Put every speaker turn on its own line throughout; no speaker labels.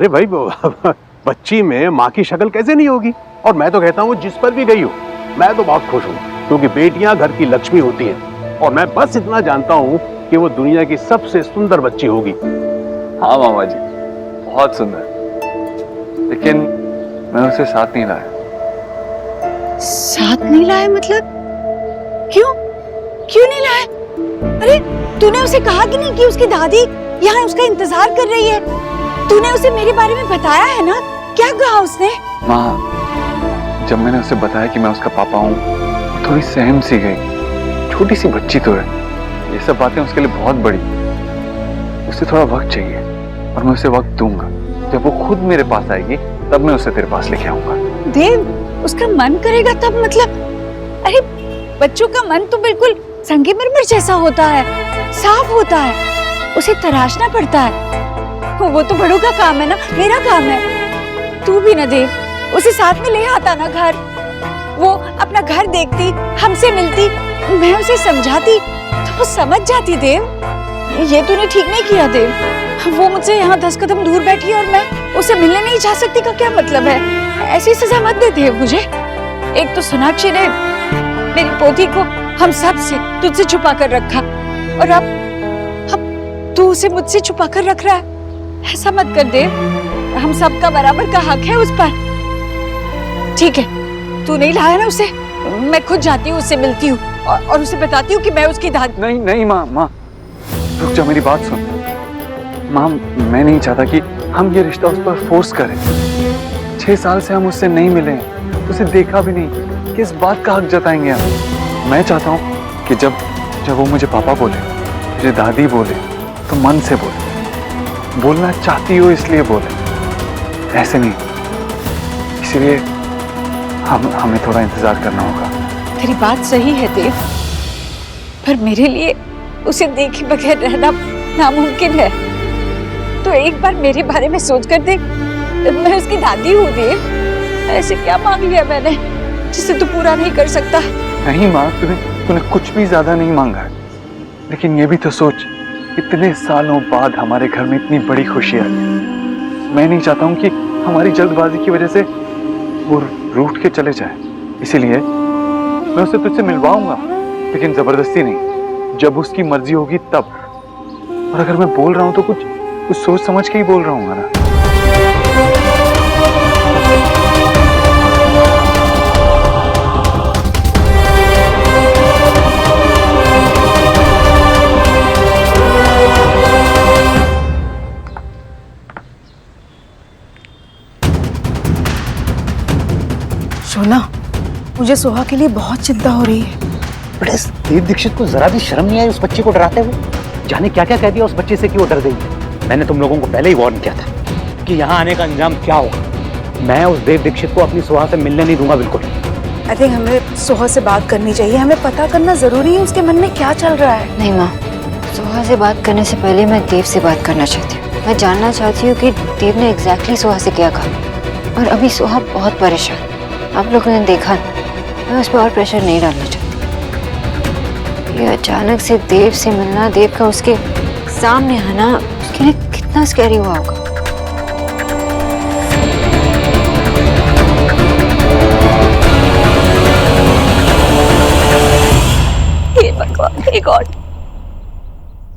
अरे भाई बच्ची में माँ की शक्ल कैसे नहीं होगी? और मैं तो कहता हूँ जिस पर भी गई हो, मैं तो बहुत खुश हूँ, क्योंकि बेटियां घर की लक्ष्मी होती हैं। और मैं बस इतना जानता हूँ कि वो दुनिया की सबसे सुंदर बच्ची होगी।
हाँ मामा जी, बहुत सुंदर, लेकिन मैं उसे साथ नहीं लाया।
साथ नहीं लाया मतलब? क्यों क्यों नहीं लाया? अरे तूने उसे कहा कि नहीं कि उसकी दादी यहाँ उसका इंतजार कर रही है? तूने उसे मेरे बारे में बताया है ना? क्या कहा उसने?
माँ, जब मैंने उसे बताया कि मैं उसका पापा हूँ, थोड़ी सहम सी गई। छोटी सी बच्ची तो है, ये सब बातें उसके लिए बहुत बड़ी। उसे थोड़ा वक्त चाहिए और मैं उसे वक्त दूंगा। जब वो खुद मेरे पास आएगी तब मैं उसे तेरे पास लेके आऊंगा।
देव, उसका मन करेगा तब मतलब? अरे बच्चों का मन तो बिल्कुल संगमरमर जैसा होता है, साफ होता है, उसे तराशना पड़ता है। वो तो बड़ों का काम है ना, मेरा काम है। तू भी ना देव, उसे साथ में ले आता ना घर। वो अपना घर देखती, हमसे मिलती, मैं उसे समझाती तो वो समझ जाती। देव, ये तूने ठीक नहीं किया देव। वो मुझसे यहाँ 10 कदम दूर बैठी और मैं उसे मिलने नहीं जा सकती का क्या मतलब है? ऐसी सजा मत दे देव मुझे। एक तो सोनाक्षी ने मेरी पोती को हम सब से तुझसे छुपा कर रखा, और अब तू उसे मुझसे छुपा कर रख रहा है। ऐसा मत कर देव, हम सबका बराबर का हक है उस पर। ठीक है, तू नहीं लाया ना उसे, मैं खुद जाती हूँ, उससे मिलती हूँ और उसे बताती हूँ कि मैं उसकी दादी।
नहीं नहीं माँ, रुक जा, मेरी बात सुन। माँ, मैं नहीं चाहता कि हम ये रिश्ता उस पर फोर्स करें। 6 साल से हम उससे नहीं मिले हैं, उसे देखा भी नहीं, किस बात का हक जताएंगे हम? मैं चाहता हूँ कि जब वो मुझे पापा बोले, मुझे दादी बोले, तो मन से बोले। बोलना चाहती हो इसलिए बोले, ऐसे नहीं। इसलिए हमें थोड़ा इंतजार करना होगा।
तेरी बात सही है देव, पर मेरे लिए उसे देखे बगैर रहना नामुमकिन है। तो एक बार मेरे बारे में सोच कर देख, मैं उसकी दादी हूँ देव। ऐसे क्या मांग लिया मैंने जिसे तू पूरा नहीं कर सकता?
नहीं माँ, तूने कुछ भी ज्यादा नहीं मांगा है, लेकिन ये भी तो सोच, इतने सालों बाद हमारे घर में इतनी बड़ी खुशी आई। मैं नहीं चाहता हूँ कि हमारी जल्दबाजी की वजह से वो रूठ के चले जाए। इसीलिए मैं उसे तुझसे मिलवाऊंगा, लेकिन जबरदस्ती नहीं, जब उसकी मर्जी होगी तब। और अगर मैं बोल रहा हूँ तो कुछ सोच समझ के ही बोल रहा हूँ ना।
सोना, मुझे सोहा के लिए बहुत चिंता हो रही है।
बट इस देव दीक्षित को जरा भी शर्म नहीं आई उस बच्चे को डराते हुए? जाने क्या क्या कह दिया उस बच्चे से कि वो डर गई। मैंने तुम लोगों को पहले ही वार्न किया था कि यहाँ आने का अंजाम क्या होगा। मैं उस देव दीक्षित को अपनी सोहा से मिलने नहीं दूंगा बिल्कुल।
आई थिंक हमें सोहा से बात करनी चाहिए। हमें पता करना जरूरी है उसके मन में क्या चल रहा है।
नहीं माँ, सोहा से बात करने से पहले मैं देव से बात करना चाहती हूँ। मैं जानना चाहती हूँ कि देव ने एग्जैक्टली सोहा से क्या कहा। और अभी सोहा बहुत परेशान, आप लोगों ने देखा, मैं उस पर और प्रेशर नहीं डालना चाहती। ये अचानक से देव से मिलना, देव का उसके सामने आना, उसके लिए कितना स्कैरी हुआ होगा।
हे भगवान, हे गॉड।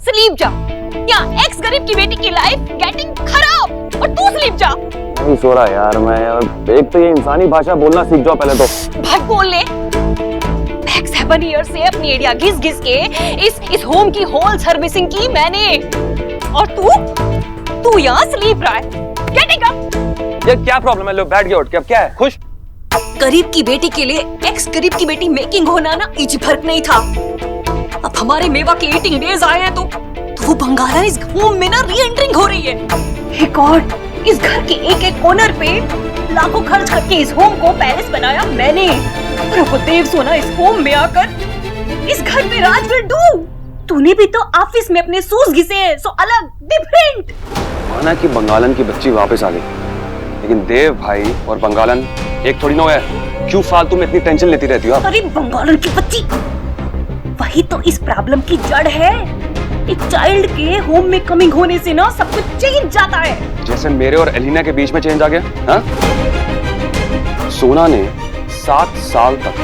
स्लीप जा, यहाँ एक्स गरीब की बेटी की लाइफ गेटिंग खराब और तू स्लीप जा।
नहीं सो रहा यार मैं, और एक तो ये इंसानी भाषा बोलना सीख जाओ पहले तो।
भाई बोल ले। 7 ईयर से अपनी एरिया घिस घिस के इस होम की होल सर्विसिंग की मैंने, और तू यहाँ स्लीप रहा है। Getting up.
यार क्या प्रॉब्लम है? लो बैठ गया उठ के, अब क्या है? खुश?
गरीब की बेटी के लिए एक्स गरीब की बेटी मेकिंग होना ना इजी फर्क नहीं था। अब हमारे मेवा के 18 डेज आए हैं तो वो बंगाला इस होम में ना री एंटरिंग हो रही है। हे गॉड, इस घर के एक एक कॉर्नर पे लाखों खर्च करके इस होम को पैलेस बनाया मैंने, और वो देव सोना इस होम में आकर इस घर पे राज विल डू। तूने भी तो ऑफिस में अपने सूज घिसे हैं, सो अलग डिफरेंट।
माना कि बंगालन की बच्ची वापस आ गई, लेकिन देव भाई और बंगालन एक थोड़ी ना हुआ है। क्यों फालतू में इतनी टेंशन लेती रहती हो आप?
अरे बंगालन की बच्ची, वही तो इस प्रॉब्लम की जड़ है।
एक चाइल्ड के होम में कमिंग होने से ना सब कुछ चेंज जाता है।
जैसे मेरे और एलिना के बीच में चेंज आ गया। हाँ? सोना ने 7 साल तक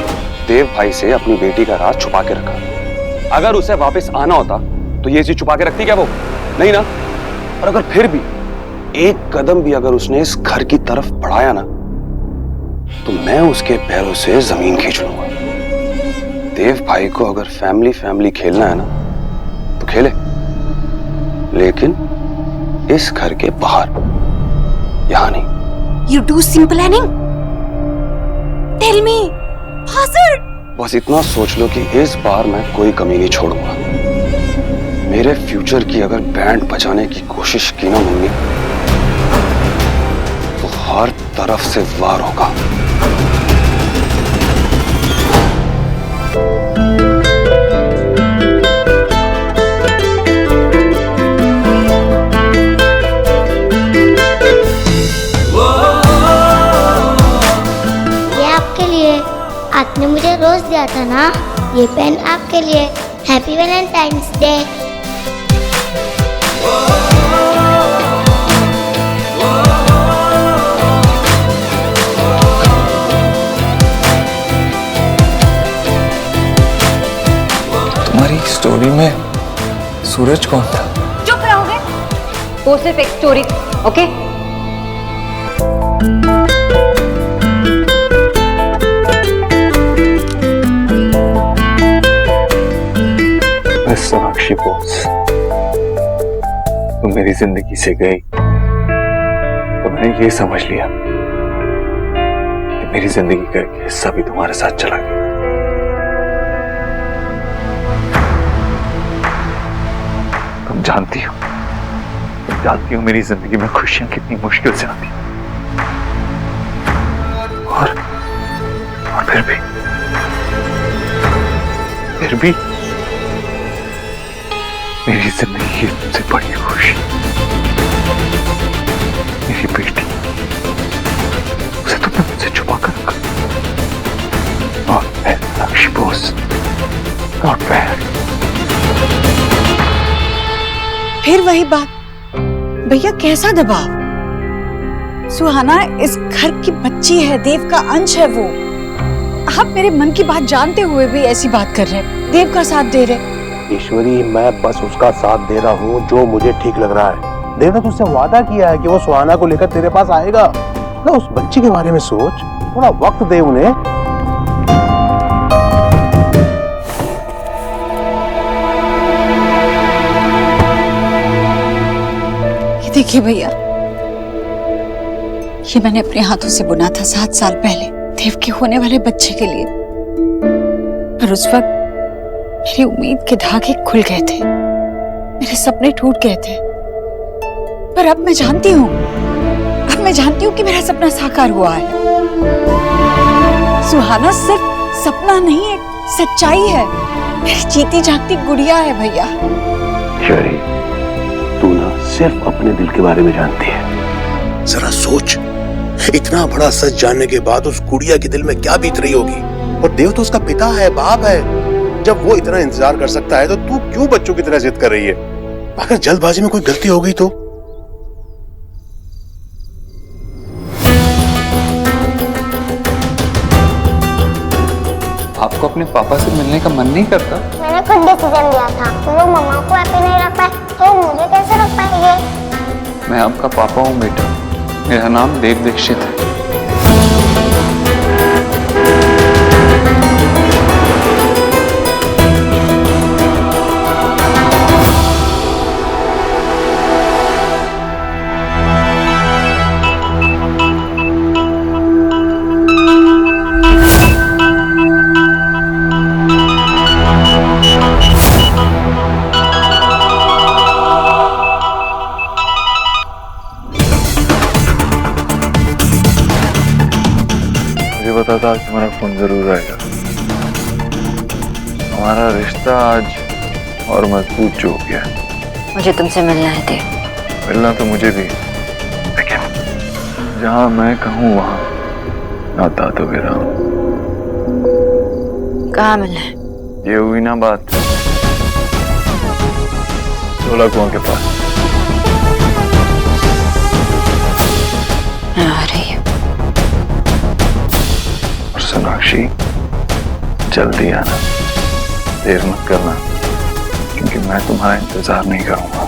देव भाई से अपनी बेटी का राज छुपा के रखा। अगर उसे वापस आना होता तो ये चीज छुपा के रखती क्या वो? नहीं ना। और अगर फिर भी एक कदम भी अगर उसने इस घर की तरफ बढ़ाया ना तो मैं उसके पैरों से जमीन खींच लूंगा। देव भाई को अगर फैमिली खेलना है ना तो खेले, लेकिन इस घर के बाहर, यहां नहीं।
You do some planning? Tell me, Fazer.
बस इतना सोच लो कि इस बार मैं कोई कमी नहीं छोड़ूंगा। मेरे फ्यूचर की अगर बैंड बजाने की कोशिश की ना मम्मी तो हर तरफ से वार होगा।
आपने मुझे रोज दिया था ना, ये पेन आपके लिए। Happy Valentine's day.
तुम्हारी स्टोरी में सूरज कौन था?
चुप रहोगे?
वो सिर्फ एक स्टोरी, ओके?
सोनाक्षी बोस, तुम मेरी जिंदगी से गई तो मैंने ये समझ लिया कि मेरी जिंदगी का एक हिस्सा भी तुम्हारे साथ चला गया। तुम जानती हो मेरी जिंदगी में खुशियां कितनी मुश्किल से आती और फिर भी मेरी जिंदगी की सबसे बड़ी खुशी मेरी बेटी, उसे तुमने मुझसे छुपा कर रखा। और मैं सोनाक्षी बोस, नॉट बैड।
फिर वही बात, भैया कैसा दबाव? सुहाना इस घर की बच्ची है, देव का अंश है वो। आप मेरे मन की बात जानते हुए भी ऐसी बात कर रहे हैं, देव का साथ दे रहे।
ईश्वरी, मैं बस उसका साथ दे रहा हूँ जो मुझे ठीक लग रहा है। देव ने तुझसे वादा किया है कि वो सुहाना को लेकर तेरे पास आएगा। ना उस बच्ची के बारे में सोच, थोड़ा वक्त दे उन्हें।
ये देखिए भैया, ये मैंने अपने हाथों से बुना था 7 साल पहले देव के होने वाले बच्चे के लिए। और उस वक्त मेरी उम्मीद के धागे खुल गए थे, मेरे सपने टूट गए थे। पर अब मैं जानती हूँ कि मेरा सपना साकार हुआ है। सुहाना सिर्फ सपना नहीं, एक सच्चाई है, मेरी जीती जागती गुड़िया है भैया।
शरी, तू ना सिर्फ अपने दिल के बारे में जानती है। जरा सोच, इतना बड़ा सच जानने के बाद उस गुड़िया के दिल में क्या बीत रही होगी। और देव तो उसका पिता है, बाप है। जब वो इतना इंतजार कर सकता है तो तू क्यों बच्चों की तरह जिद कर रही है? अगर जल्दबाजी में कोई गलती हो गई तो?
आपको अपने पापा से मिलने का मन नहीं करता?
मैंने खुद डिसीजन लिया था। वो मम्मा को हैप्पी नहीं रख पाए तो मुझे कैसे रख पाएंगे?
मैं आपका पापा हूँ बेटा, मेरा नाम देव दीक्षित है। पता था कि हमारा फोन जरूर आएगा। हमारा रिश्ता आज और मजबूत जो हो गया।
मुझे तुमसे मिलना है देव।
मिलना तो मुझे भी, लेकिन जहाँ मैं कहूँ वहाँ आता तो भी रहा हूँ।
कहाँ मिलना है?
ये हुई ना बात, 16 कुआं के पास।
मैं आ रही हूँ।
और सोनाक्षी, जल्दी आना, देर मत करना, क्योंकि मैं तुम्हारा इंतजार नहीं करूंगा।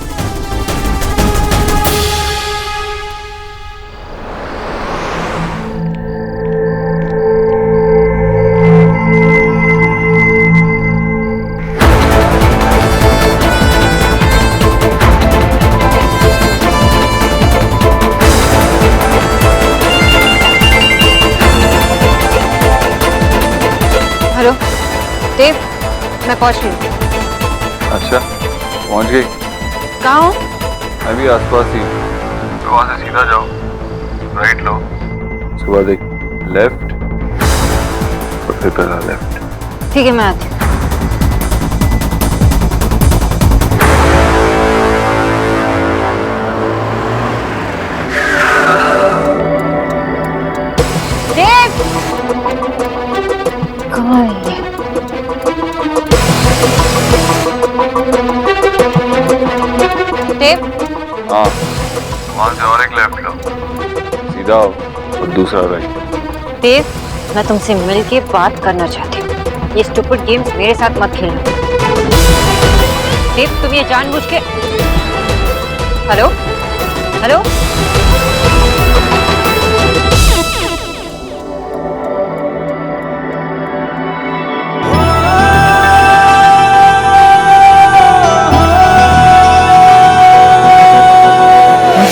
हेलो देव, मैं पहुंच रही हूँ।
अच्छा, पहुंच गई?
कहाँ हो?
मैं भी आसपास ही हूँ। तो वहां से सीधा जाओ, राइट लो, उसके बाद एक लेफ्ट और फिर पहला लेफ्ट।
ठीक है, मैं आती हूँ। देव! कहाँ है ये? देव?
हाँ, वहां से और एक लेफ्ट लो, सीधा आओ और दूसरा राइट।
देव, मैं तुमसे मिलके बात करना चाहती हूँ। ये स्टूपिड गेम्स मेरे साथ मत खेलना। देव, तुम ये जानबूझ के... हेलो? हेलो?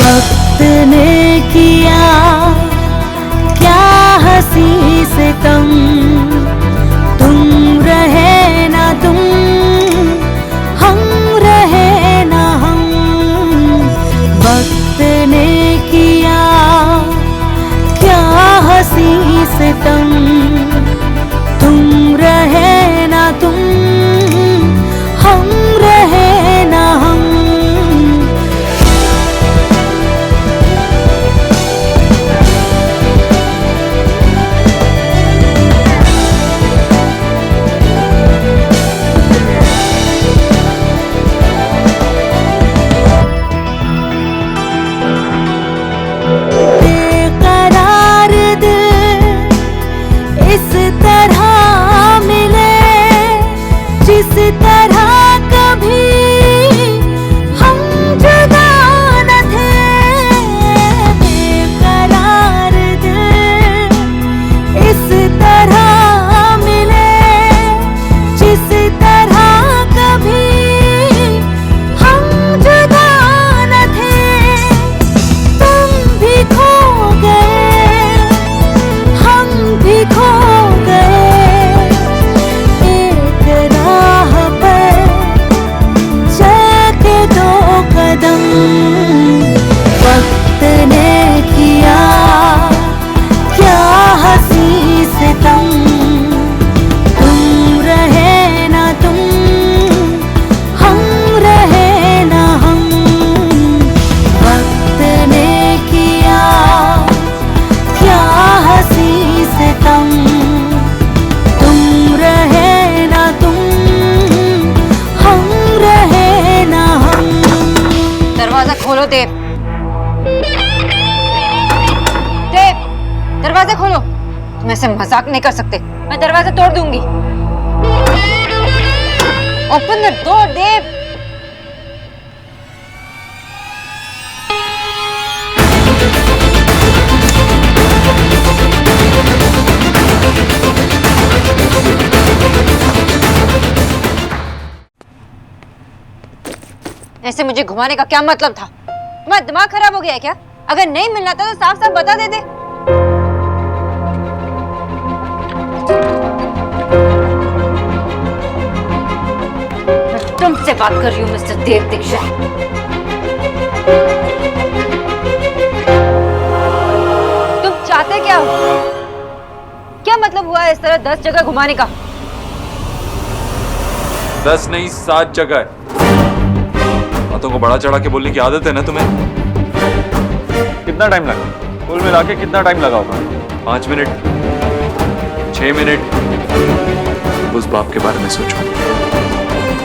वक्त ने किया क्या हंसी से तुम रहे ना तुम, हम रहे ना हम। वक्त ने किया क्या हंसी से तुम रहे ना तुम, हम रहे ना हम। बेकरार दिल इस तरह मिले जिस तरह कभी हम जुदा न थे। बेकरार दिल इस तरह मिले जिस तरह कभी हम जुदा न थे। तुम भी खो गए, हम भी खो गए, एक राह पर चल के दो कदम। वक्त ने किया क्या हंसी से तुम रहे ना तुम, हम रहे ना हम। वक्त ने किया क्या हंसी से तुम रहे ना तुम, हम रहे ना हम।
दरवाजा खोलो देव। देव, दरवाजा खोलो। तुम ऐसे मजाक नहीं कर सकते। मैं दरवाजा तोड़ दूंगी। ओपन द डोर देव। ऐसे मुझे घुमाने का क्या मतलब था? तुम्हारा दिमाग खराब हो गया है क्या? अगर नहीं मिलना था तो साफ साफ बता देते। मैं तुमसे बात कर रही हूँ मिस्टर देव दीक्षित। तुम चाहते क्या हो? क्या मतलब हुआ इस तरह 10 जगह घुमाने का?
10 नहीं 7 जगह। बातों को बड़ा चढ़ा के बोलने की आदत है ना तुम्हें?
कितना टाइम लगा? कुल मिला के कितना टाइम लगा होगा?
5 मिनट, 6 मिनट। उस बाप के बारे में सोचो।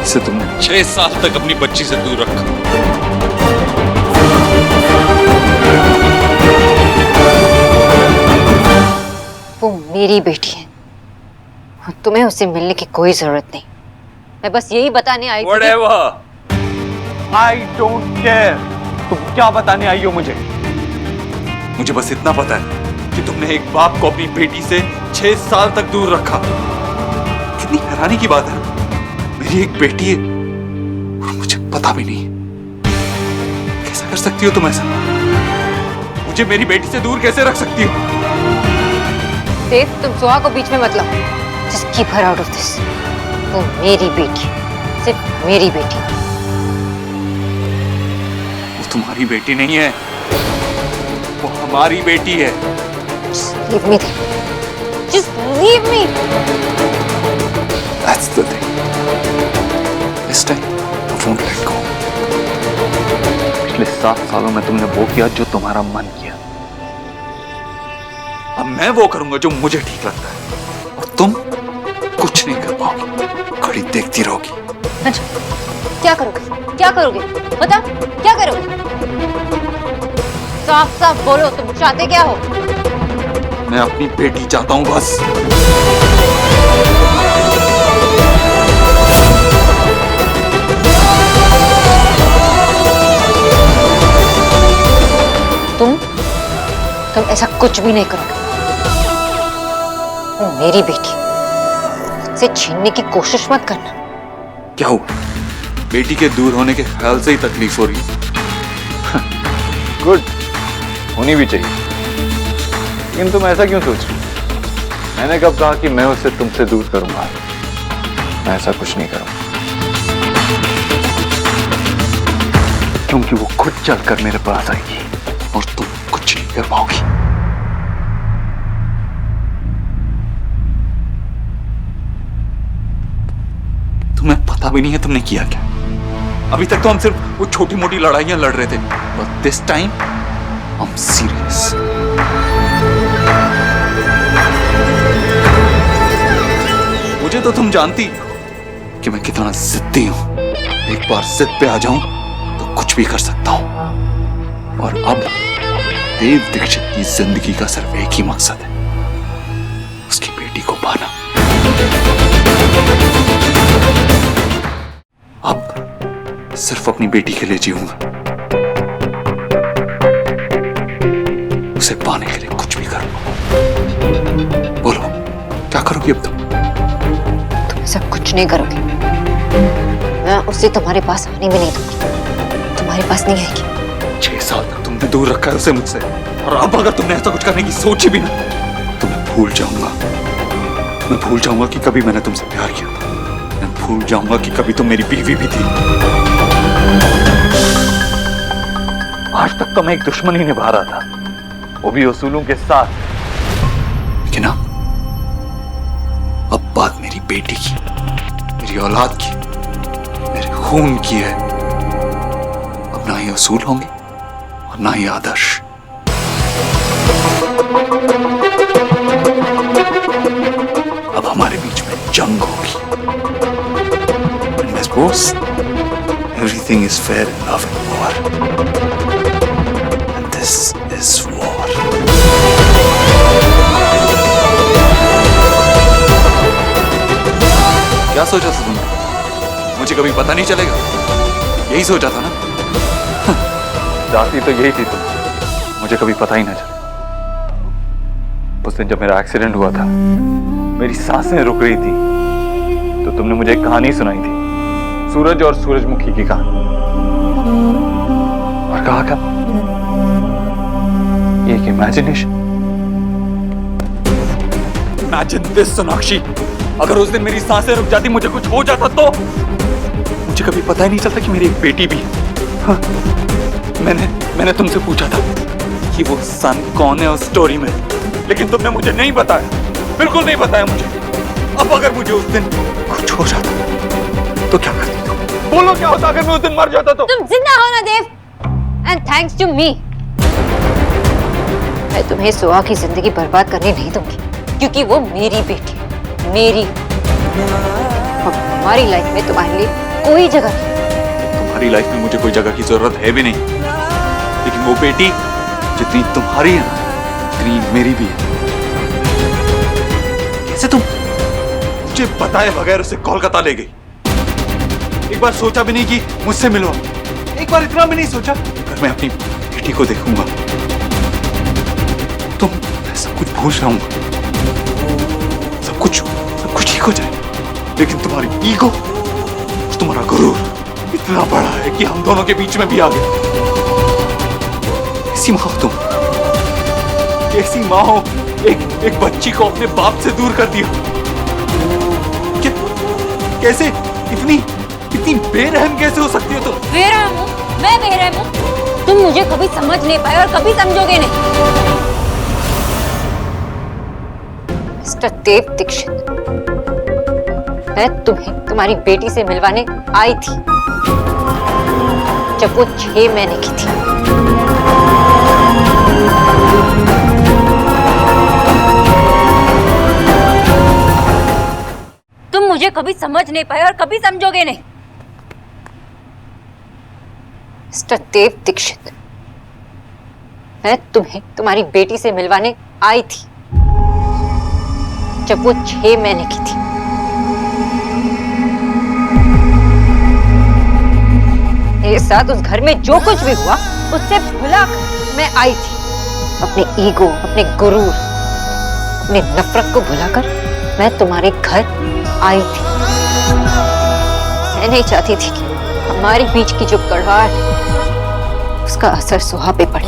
जिसे तुमने 6 साल तक अपनी बच्ची से दूर रखा।
वो मेरी बेटी है और तुम्हें उससे मिलने की कोई जरूरत नहीं। मैं बस यही बताने आई थी।
Whatever.
आई डोंट केयर तुम क्या बताने आई हो मुझे।
मुझे बस इतना पता है कि तुमने एक बाप को अपनी बेटी से 6 साल तक दूर रखा। कितनी हैरानी की बात है, मेरी एक बेटी है और मुझे पता भी नहीं। कैसा कर सकती हो तुम ऐसा? मुझे मेरी बेटी से दूर कैसे रख सकती हो?
देव, तुम सुहा को बीच में मत लाओ। Just keep her out of this. वो मेरी बेटी, सिर्फ मेरी बेटी।
वो तुम्हारी बेटी नहीं है, वो हमारी बेटी है।
Just leave me there. Just leave me.
That's the thing. This time I won't let go.
पिछले 7 सालों में तुमने वो किया जो तुम्हारा मन किया।
अब मैं वो करूंगा जो मुझे ठीक लगता है और तुम कुछ नहीं कर पाओगी, खड़ी देखती रहोगी।
अच्छा, क्या करोगे? क्या करोगे? बताओ, क्या करोगे? साफ साफ बोलो, तुम चाहते क्या हो?
मैं अपनी बेटी चाहता हूं बस।
तुम ऐसा कुछ भी नहीं करोगे। वो मेरी बेटी, से छीनने की कोशिश मत करना।
क्या हुआ? बेटी के दूर होने के ख्याल से ही तकलीफ हो रही है?
गुड, होनी भी चाहिए। लेकिन तुम ऐसा क्यों सोच रही हो? मैंने कब कहा कि मैं उसे तुमसे दूर करूंगा? मैं ऐसा कुछ नहीं करूंगा, क्योंकि वो खुद चलकर मेरे पास आएगी
और तुम कुछ नहीं कर पाओगी। तुम्हें पता भी नहीं है तुमने किया क्या। अभी तक तो हम सिर्फ वो छोटी मोटी लड़ाइयां लड़ रहे थे, but this time I am serious. मुझे तो तुम जानती कि मैं कितना जिद्दी हूं। एक बार जिद पे आ जाऊं तो कुछ भी कर सकता हूं। और अब देव दीक्षित की जिंदगी का सिर्फ एक ही मकसद है, उसकी बेटी को पाना। अब सिर्फ अपनी बेटी के लिए जीऊंगा, उसे पाने के लिए कुछ भी करूंगा। बोलो, क्या करोगी अब तुम?
तुम ऐसा कुछ नहीं करोगे। मैं उसे तुम्हारे पास आने भी नहीं दूंगी। तुम्हारे पास नहीं आएगी।
6 साल तक तुमने दूर रखा है उसे मुझसे, और अब अगर तुमने ऐसा कुछ करने की सोची भी ना तो मैं भूल जाऊंगा। मैं भूल जाऊंगा कि कभी मैंने तुमसे प्यार किया था। मैं भूल जाऊंगा कि कभी तुम मेरी बीवी भी थी।
आज तक तो मैं एक दुश्मन ही निभा रहा था, वो भी उसूलों के साथ।
लेकिन अब बात मेरी बेटी की, मेरी औलाद की, मेरे खून की है। अब ना ही उसूल होंगे और ना ही आदर्श। अब हमारे बीच में जंग होगी। And I suppose everything is fair in love and war. And this is war. क्या सोचा था तुमने? मुझे कभी पता नहीं चलेगा? यही सोचा था ना?
जाती तो यही थी तुम, मुझे कभी पता ही ना चला। उस दिन जब मेरा एक्सीडेंट हुआ था, मेरी सांसें रुक रही थी, तो तुमने मुझे एक कहानी सुनाई थी, सूरज और सूरजमुखी की कहानी। और कहा क्या? एक इमेजिनेशन।
Imagine this, Sonakshi. अगर उस दिन मेरी सांसें रुक जाती, मुझे कुछ हो जाता तो मुझे कभी पता ही नहीं चलता कि मेरी एक बेटी भी है। हाँ, मैंने तुमसे पूछा था कि वो सन कौन है उस स्टोरी में, लेकिन तुमने मुझे नहीं बताया, बिल्कुल नहीं बताया मुझे। अब अगर मुझे उस दिन कुछ हो जाता तो क्या करती तुम? बोलो, क्या होता अगर मैं उस दिन मर जाता तो?
तुम जिंदा हो ना देव, एंड थैंक्स टू मी। मैं तुम्हें सुहा की जिंदगी बर्बाद करने नहीं दूंगी, क्योंकि वो मेरी बेटी है, मेरी। और हमारी लाइफ में तुम्हारे लिए कोई जगह नहीं।
तुम्हारी लाइफ में मुझे कोई जगह की जरूरत है भी नहीं, लेकिन वो बेटी जितनी तुम्हारी है ना, उतनी मेरी भी है। कैसे तुम मुझे बताए बगैर उसे कोलकाता ले गई? एक बार सोचा भी नहीं कि मुझसे मिलवा, एक बार इतना भी नहीं सोचा अगर मैं अपनी बेटी को देखूंगा तो मैं सब कुछ भूल जाऊंगा, सब कुछ ठीक हो जाए। लेकिन तुम्हारी ईगो, तुम्हारा गुरूर इतना बड़ा है कि हम दोनों के बीच में भी आ गया। कैसी माँ हो तुम, कैसी माँ हो? एक बच्ची को अपने बाप से दूर कर दिया। कैसे इतनी बेरहम कैसे हो सकती हो तुम?
बेरहम हूँ मैं, बेरहम हूँ? तुम मुझे कभी समझ नहीं पाए और कभी समझोगे नहीं। मिस्टर देव दीक्षित, मैं तुम्हें तुम्हारी बेटी से मिलवाने आई थी जब वो 6 महीने की थी। तुम मुझे कभी समझ नहीं पाए और कभी समझोगे नहीं। मिस्टर देव दीक्षित, मैं तुम्हें तुम्हारी बेटी से मिलवाने आई थी जब वो 6 महीने की थी। मेरे साथ उस घर में जो कुछ भी हुआ उससे भुलाकर मैं आई थी। अपने ईगो, अपने गुरूर, अपने नफरत को भुलाकर मैं तुम्हारे घर आई थी। मैं नहीं चाहती थी कि हमारे बीच की जो कड़वाहट है उसका असर सोहा पे पड़े।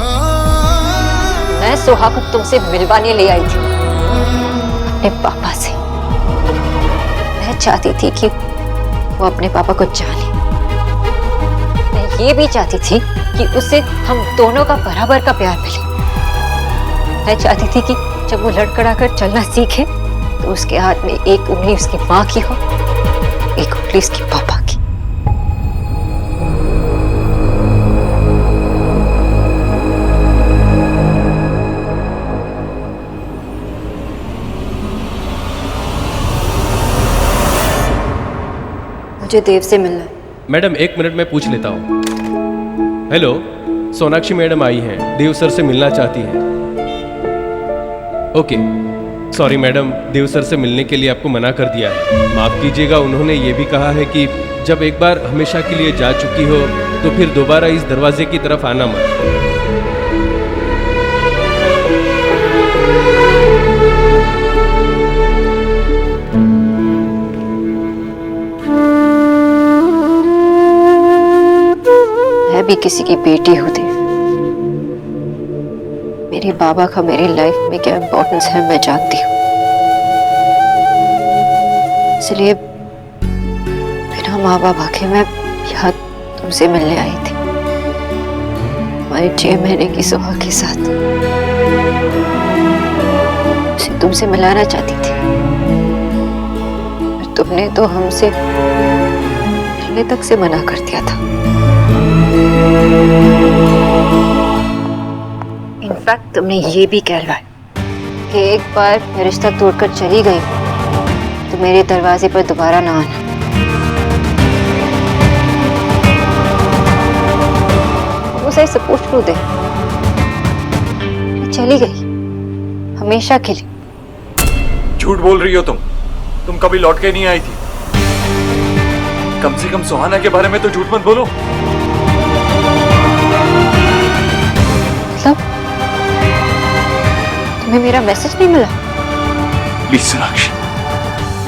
मैं सोहा को तुमसे मिलवाने ले आई थी अपने पापा से। मैं चाहती थी कि वो अपने पापा को जाने। मैं ये भी चाहती थी कि उससे हम दोनों का बराबर का प्यार मिले। मैं चाहती थी कि जब वो लड़खड़ाकर चलना सीखे तो उसके हाथ में एक उंगली उसकी माँ की हो, एक उंगली उसकी पापा की। मुझे देव से मिलना है।
मैडम 1 मिनट में पूछ लेता हूँ। हेलो, सोनाक्षी मैडम आई हैं, देव सर से मिलना चाहती हैं। ओके, सॉरी मैडम, देव सर से मिलने के लिए आपको मना कर दिया है। माफ़ कीजिएगा, उन्होंने ये भी कहा है कि जब एक बार हमेशा के लिए जा चुकी हो तो फिर दोबारा इस दरवाजे की तरफ आना मत।
मैं भी किसी की बेटी हूँ देव। मेरे बाबा का मेरी लाइफ में क्या इम्पोर्टेंस है मैं जानती हूँ। इसलिए बिना माँ बाप आके मैं यहाँ तुमसे मिलने आई थी, हमारे 6 महीने की सोहा के साथ। उसे तुमसे मिलाना चाहती थी, पर तुमने तो हमसे मिलने तक से मना कर दिया था। इनफैक्ट तुमने ये भी कहलवाया कि एक बार मैं रिश्ता तोड़कर चली गई तो मेरे दरवाजे पर दोबारा ना आना। उसे सपोर्ट क्यों दे? मैं चली गई हमेशा के लिए।
झूठ बोल रही हो तुम कभी लौट के नहीं आई थी। कम से कम सुहाना के बारे में तो झूठ मत बोलो।
मतलब तुम्हें मेरा मैसेज नहीं मिला?
प्लीज सोनाक्षी,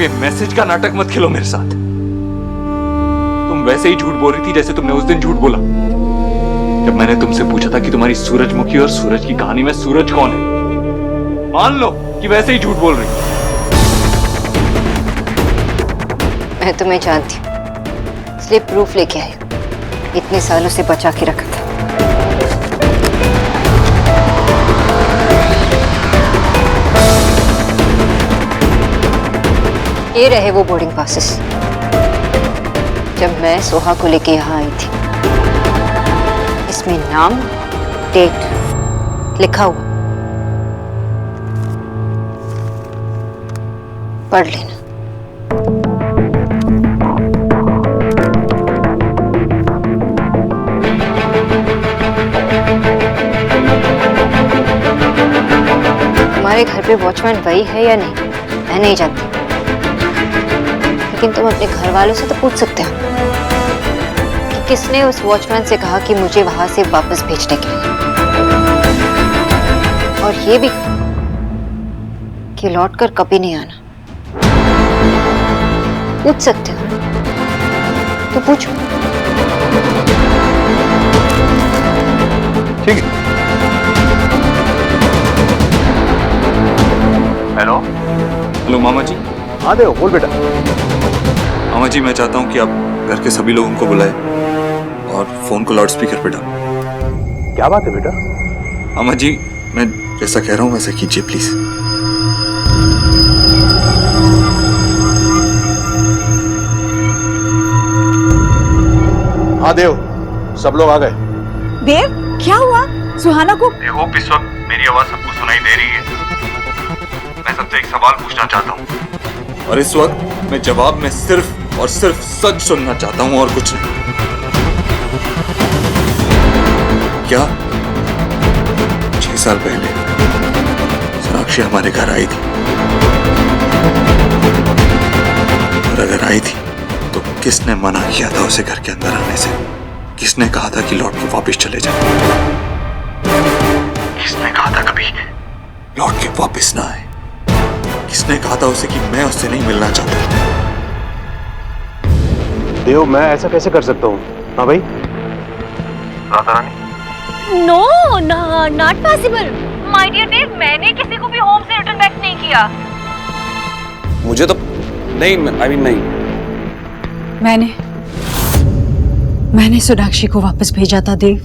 ये मैसेज का नाटक मत खेलो मेरे साथ। तुम वैसे ही झूठ बोल रही थी जैसे तुमने उस दिन झूठ बोला जब मैंने तुमसे पूछा था कि तुम्हारी सूरजमुखी और सूरज की कहानी में सूरज कौन है। मान लो कि वैसे ही झूठ बोल रही।
मैं तुम्हें जानती हूँ, इसलिए प्रूफ लेके आई हूँ। इतने सालों से बचा के रखा था। ये रहे वो बोर्डिंग पासेस जब मैं सोहा को लेके यहाँ आई थी। इसमें नाम, डेट लिखा हुआ, पढ़ लेना। हमारे घर पे वॉचमैन वही है या नहीं मैं नहीं जानती, लेकिन तुम अपने घर वालों से तो पूछ सकते हो कि किसने उस वॉचमैन से कहा कि मुझे वहां से वापस भेजने के लिए, और ये भी कि लौट कर कभी नहीं आना। पूछ सकते हो तो पूछो।
ठीक है। हेलो।
हेलो मामा जी।
हाँ देव, बोल बेटा।
मामा जी, मैं चाहता हूँ कि आप घर के सभी लोगों को बुलाएं और फोन को लाउड स्पीकर पे डालें।
क्या बात है बेटा?
मामा जी, मैं जैसा कह रहा हूँ वैसा कीजिए प्लीज।
हाँ देव, सब लोग आ गए।
देव, क्या हुआ? सुहाना को
आई होप इस वक्त मेरी आवाज सबको सुनाई दे रही है। मैं सबसे एक सवाल पूछना चाहता हूँ और इस वक्त मैं जवाब में सिर्फ और सिर्फ सच सुनना चाहता हूँ और कुछ नहीं। क्या 6 साल पहले सोनाक्षी हमारे घर आई थी? और अगर आई थी तो किसने मना किया था उसे घर के अंदर आने से? किसने कहा था कि लौट के वापस चले जाए? किसने कहा था कभी लौट के वापस ना आए? किसने कहा था उसे कि मैं उससे नहीं मिलना चाहता?
देव, मैं ऐसा कैसे कर सकता हूँ? हाँ भाई, Radha Rani.
No, not possible my dear Dev. मैंने किसी को भी होम से रिटर्न बैक नहीं किया।
मुझे तो नहीं, आई मीन नहीं।
मैंने सोनाक्षी को वापस भेजा था देव।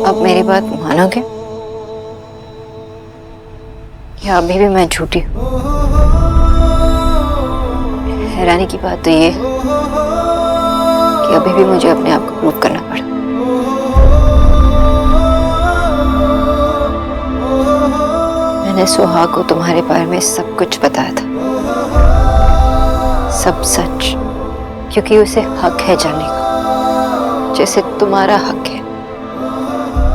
अब मेरी बात मानोगे या अभी भी मैं झूठी हूँ? हैरानी की बात तो ये है कि अभी भी मुझे अपने आप को प्रूव करना पड़ा। मैंने सुहा को तुम्हारे बारे में सब कुछ बताया था, सब सच, क्योंकि उसे हक है जानने का, जैसे तुम्हारा हक है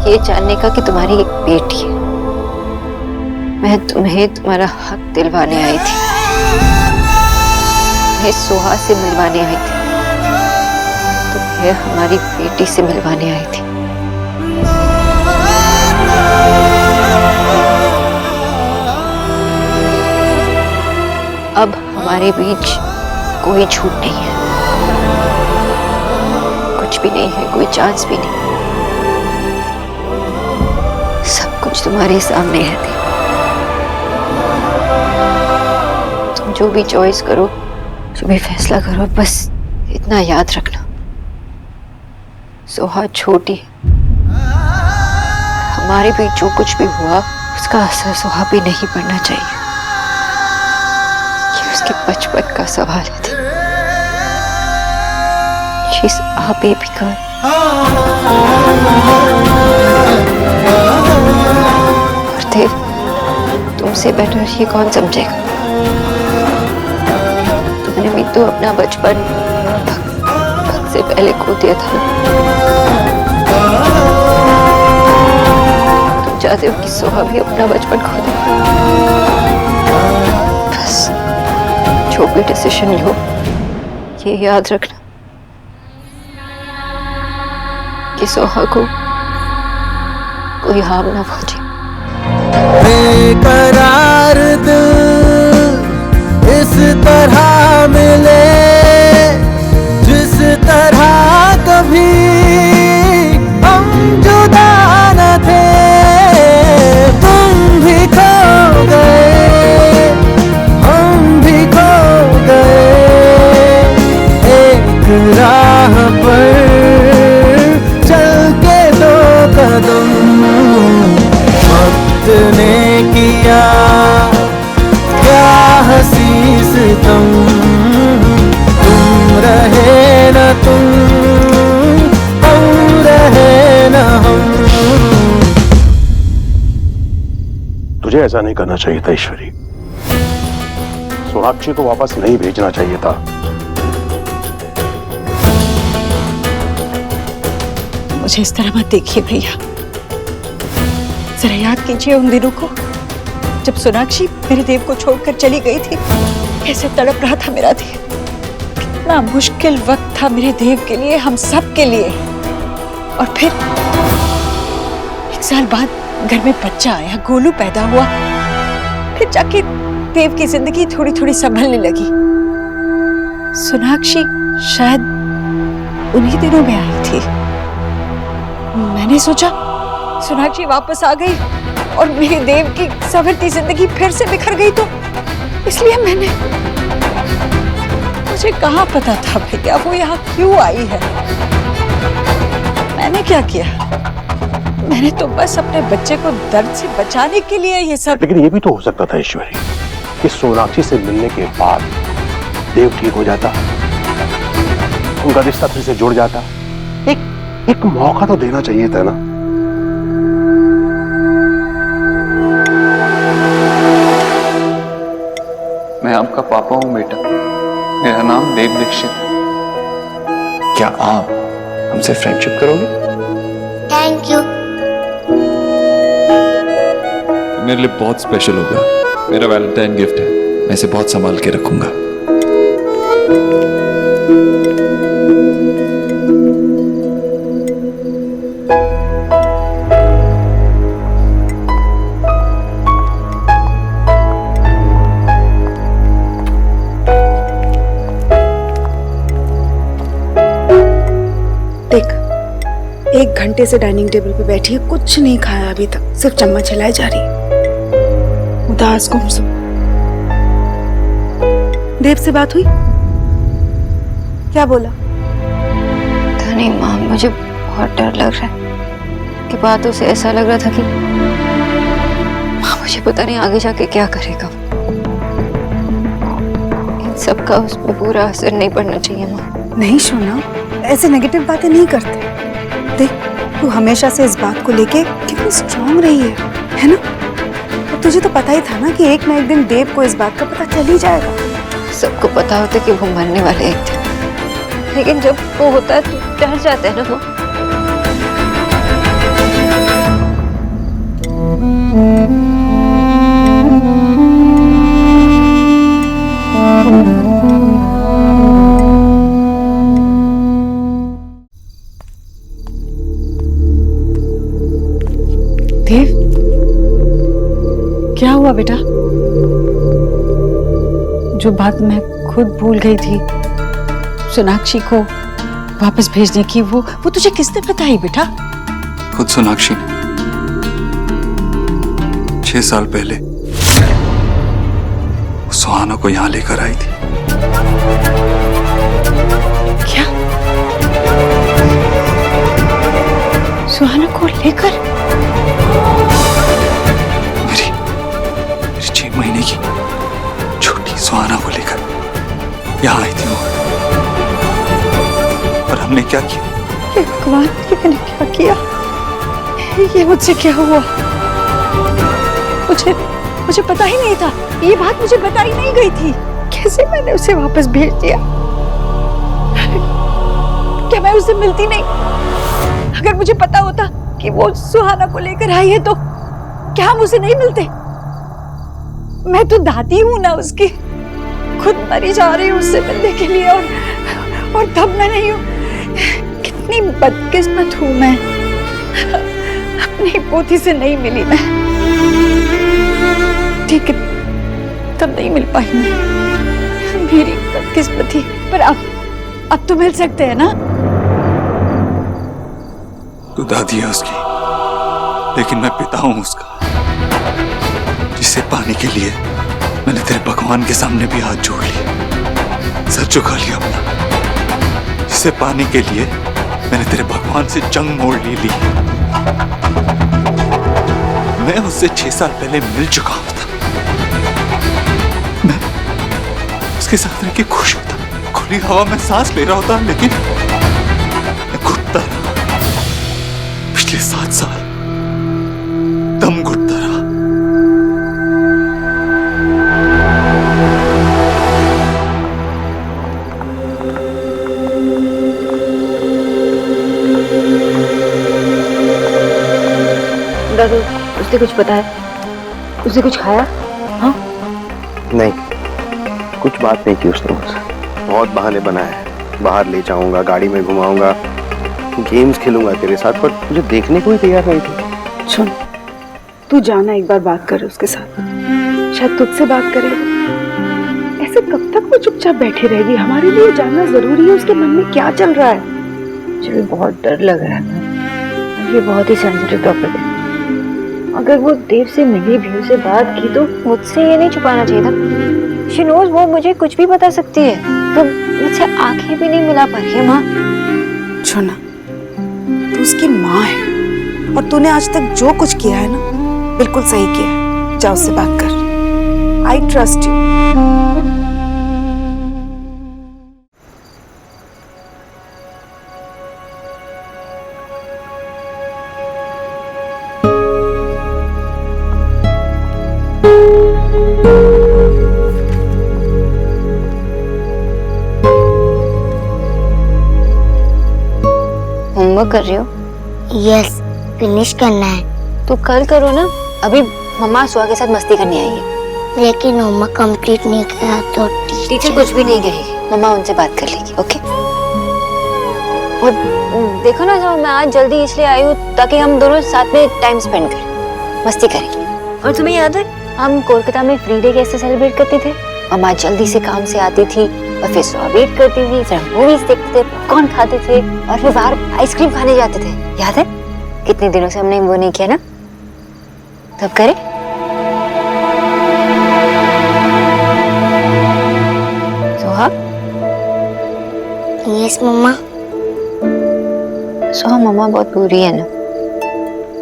ये जानने का कि तुम्हारी एक बेटी है। मैं तुम्हें तुम्हारा हक दिलवाने आई थी, मैं सुहा से मिलवाने आई थी, तुम्हें हमारी बेटी से मिलवाने आई थी। अब हमारे बीच कोई झूठ नहीं है, कुछ भी नहीं है, कोई चांस भी नहीं। सब कुछ तुम्हारे सामने है। तुम जो भी चॉइस करो, जो भी फैसला करो, बस इतना याद रखना, सोहा छोटी है। हमारे बीच जो कुछ भी हुआ उसका असर सोहा पे नहीं पड़ना चाहिए। ये उसके बचपन का सवाल है। She's our baby girl. और देव, तुमसे बेटर ये कौन समझेगा? तुमने भी तो अपना बचपन भक्त से पहले खो दिया था। तुम चाहते हो कि सोहा भी अपना बचपन खो दे। बस जो भी डिसीजन लो, ये याद रखना, कि सोहा को कोई हार्म ना पहुंचे।
बेकरार दिल इस तरह मिले जिस तरह कभी हम जुदा न थे, तुम भी खो गए हम भी खो गए, एक राह पर चल के दो कदम वक्त ने किया क्या हंसी सितम, तुम रहे न तुम हम रहे न हम।
तुझे ऐसा नहीं करना चाहिए था ईश्वरी, सोनाक्षी को वापस नहीं भेजना चाहिए था।
मुझे इस तरह मत देखिए भैया, जरा याद कीजिए उन दिनों को जब सोनाक्षी मेरे देव को छोड़कर चली गई थी। कैसे तड़प रहा था मेरा देव, कितना मुश्किल वक्त था मेरे देव के लिए, हम सब के लिए। और फिर 1 साल बाद घर में बच्चा आया, गोलू पैदा हुआ, फिर जाके देव की जिंदगी थोड़ी थोड़ी संभलने लगी। सोनाक्षी शायद उन्हीं दिनों में आई थी। मैंने सोचा सोनाक्षी वापस आ गई और मेरे देव की संवरती जिंदगी फिर से बिखर गई, तो इसलिए मुझे कहाँ पता था भैया वो यहाँ क्यों आई है। मैंने क्या किया, मैंने तो बस अपने बच्चे को दर्द से बचाने के लिए ये सब।
लेकिन ये भी तो हो सकता था ईश्वरी कि सोनाक्षी से मिलने के बाद देव ठीक हो जाता, उनका रिश्ता फिर से जुड़ जाता। एक मौका तो देना चाहिए था ना।
मैं आपका पापा हूं बेटा, मेरा नाम देव दीक्षित है। क्या आप हमसे फ्रेंडशिप करोगे?
Thank you.
मेरे लिए बहुत स्पेशल होगा, मेरा वैलेंटाइन गिफ्ट है, मैं इसे बहुत संभाल के रखूंगा।
देख, 1 घंटे से डाइनिंग टेबल पे बैठी है, कुछ नहीं खाया अभी तक, सिर्फ चम्मच हिलाई जा रही है। उदास गुमसुम। देव से बात हुई? क्या बोला?
पता नहीं माँ, मुझे बहुत डर लग रहा है कि बातों से ऐसा लग रहा था कि माँ मुझे पता नहीं आगे जाके क्या करेगा। इन सब का उस पर बुरा असर नहीं पड़ना चाहिए माँ।
नहीं सोना, ऐसे नेगेटिव बातें नहीं करते। देख, तू हमेशा से इस बात को लेके कितनी स्ट्रांग रही है ना? और तुझे तो पता ही था ना कि एक ना एक दिन देव को इस बात का पता चल ही जाएगा।
सबको पता होता कि वो मरने वाले एक दिन, लेकिन जब वो होता है तो डर जाते हैं ना माँ।
देव, क्या हुआ बेटा? जो बात मैं खुद भूल गई थी सोनाक्षी को वापस भेजने की, वो तुझे किसने बताई बेटा?
खुद सोनाक्षी ने 6 साल पहले सुहाना को यहाँ लेकर आई थी।
क्या? सुहाना को लेकर?
मेरी 6 महीने की छोटी सुहाना को लेकर यहाँ आई थी वो। और हमने क्या किया?
ये भगवान, ये मैंने क्या किया? ये मुझसे क्या हुआ? मुझे पता ही नहीं था, ये बात मुझे बताई नहीं गई थी। कैसे मैंने उसे वापस भेज दिया? क्या मैं उससे मिलती नहीं? अगर मुझे पता होता कि वो सुहाना को लेकर आई है तो क्या हम उसे नहीं मिलते? मैं तो दादी हूं ना उसकी, खुद मरी जा रही हूँ उससे मिलने के लिए, और तब मैं नहीं हूँ। कितनी बदकिस्मत हूँ मैं, अपनी पोती से नहीं मिली मैं। ठीक है, तब नहीं मिल पाई मैं, मेरी बदकिस्मती। पर अब तो मिल सकते हैं ना?
तू दादी है उसकी, लेकिन मैं पिता हूं उसका, जिसे पाने के लिए मैंने तेरे भगवान के सामने भी हाथ जोड़ लिए, सर झुका लिया अपना। जिसे पाने के लिए मैंने तेरे भगवान से जंग मोड़ ली। मैं उससे 6 साल पहले मिल चुका होता, मैं उसके साथ रह के खुश होता, खुली हवा में सांस ले रहा होता, लेकिन मैं घुटता रहा। पिछले 7 साल दम घुटता रहा।
दादू, उसने कुछ बताया? उसने कुछ खाया? हाँ?
नहीं, कुछ बात नहीं की उसने मुझसे। बहुत बहाने बनाए, बाहर ले जाऊंगा, गाड़ी में घुमाऊंगा, गेम्स खेलूंगा तेरे साथ, पर मुझे देखने को ही तैयार नहीं थी।
सुन, तू जाना एक बार बात कर उसके साथ, शायद तुझसे बात करे। ऐसे कब तक वो चुपचाप बैठी रहेगी? हमारे लिए जानना जरूरी है उसके मन में क्या चल रहा है।
मुझे भी बहुत डर लग रहा था, ये बहुत ही सेंसिटिव टॉपिक है। अगर वो देव से मिली भी, उसे बात की, तो मुझसे ये नहीं छुपाना चाहिए था। शी नोज़ वो मुझे कुछ भी बता सकती है, तो मुझसे आंखें भी नहीं मिला पा रही है। माँ,
सुना, तू उसकी माँ है, और तूने आज तक जो कुछ किया है ना, बिल्कुल सही किया है। जा उससे बात कर। I trust you.
होमवर्क कर रही हो?
यस, फिनिश करना है।
तो कल करो ना, अभी मम्मा सुहा के साथ मस्ती करने आई है।
लेकिन होमवर्क कंप्लीट नहीं किया तो
टीचर कुछ भी नहीं कहेगी, मम्मा उनसे बात कर लेगी। ओके? और देखो ना, जो मैं आज जल्दी इसलिए आई हूँ ताकि हम दोनों साथ में टाइम स्पेंड करें, मस्ती करेंगे। और तुम्हें याद है हम कोलकाता में फ्री डे कैसे सेलिब्रेट करते थे? मम्मा जल्दी से काम से आती थी और फिर सुहा वेट करती थी, फिर हम मूवीज देखते थे, पॉपकॉर्न खाते थे, और फिर बाहर आइसक्रीम खाने जाते थे। याद है? कितने दिनों से हमने वो नहीं किया ना, तब करें? सुहा?
यस मम्मा।
सुहा, मम्मा बहुत बुरी है ना,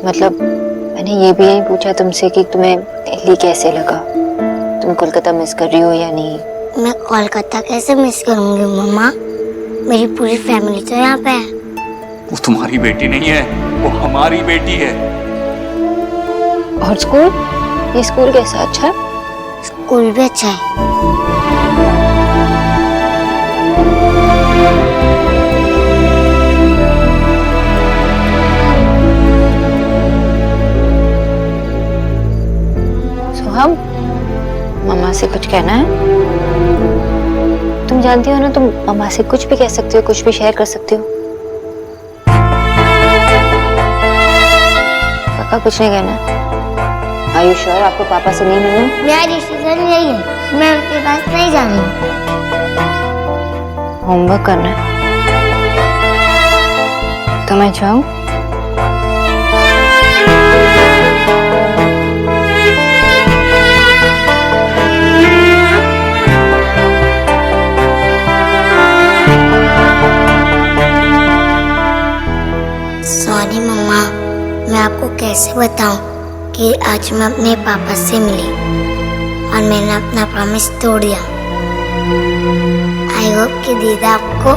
मतलब मैंने ये भी नहीं पूछा तुमसे कि तुम्हें दिल्ली कैसे लगा, तुम कोलकाता मिस कर रही हो या नहीं?
मैं कोलकाता कैसे मिस करूंगी मम्मा, मेरी पूरी फैमिली तो यहाँ पे है।
वो तुम्हारी बेटी नहीं है, वो हमारी बेटी है।
और स्कूल? ये स्कूल कैसा? अच्छा?
स्कूल भी अच्छा है।
सुहा, मम्मा से कुछ कहना है? तुम जानती हो ना, तुम मम्मा से कुछ भी कह सकती हो, कुछ भी शेयर कर सकती हो। पक्का कुछ नहीं कहना? Are you sure आपको पापा से नहीं मिलना?
मेरा डिसीजन यही है, मैं उनके पास नहीं जा रही हूँ।
होमवर्क करना है तो मैं जाऊँ?
सॉरी मम्मा, मैं आपको कैसे बताऊं कि आज मैं अपने पापा से मिली और मैंने अपना प्रॉमिस तोड़ दिया। आई होप कि दीदा आपको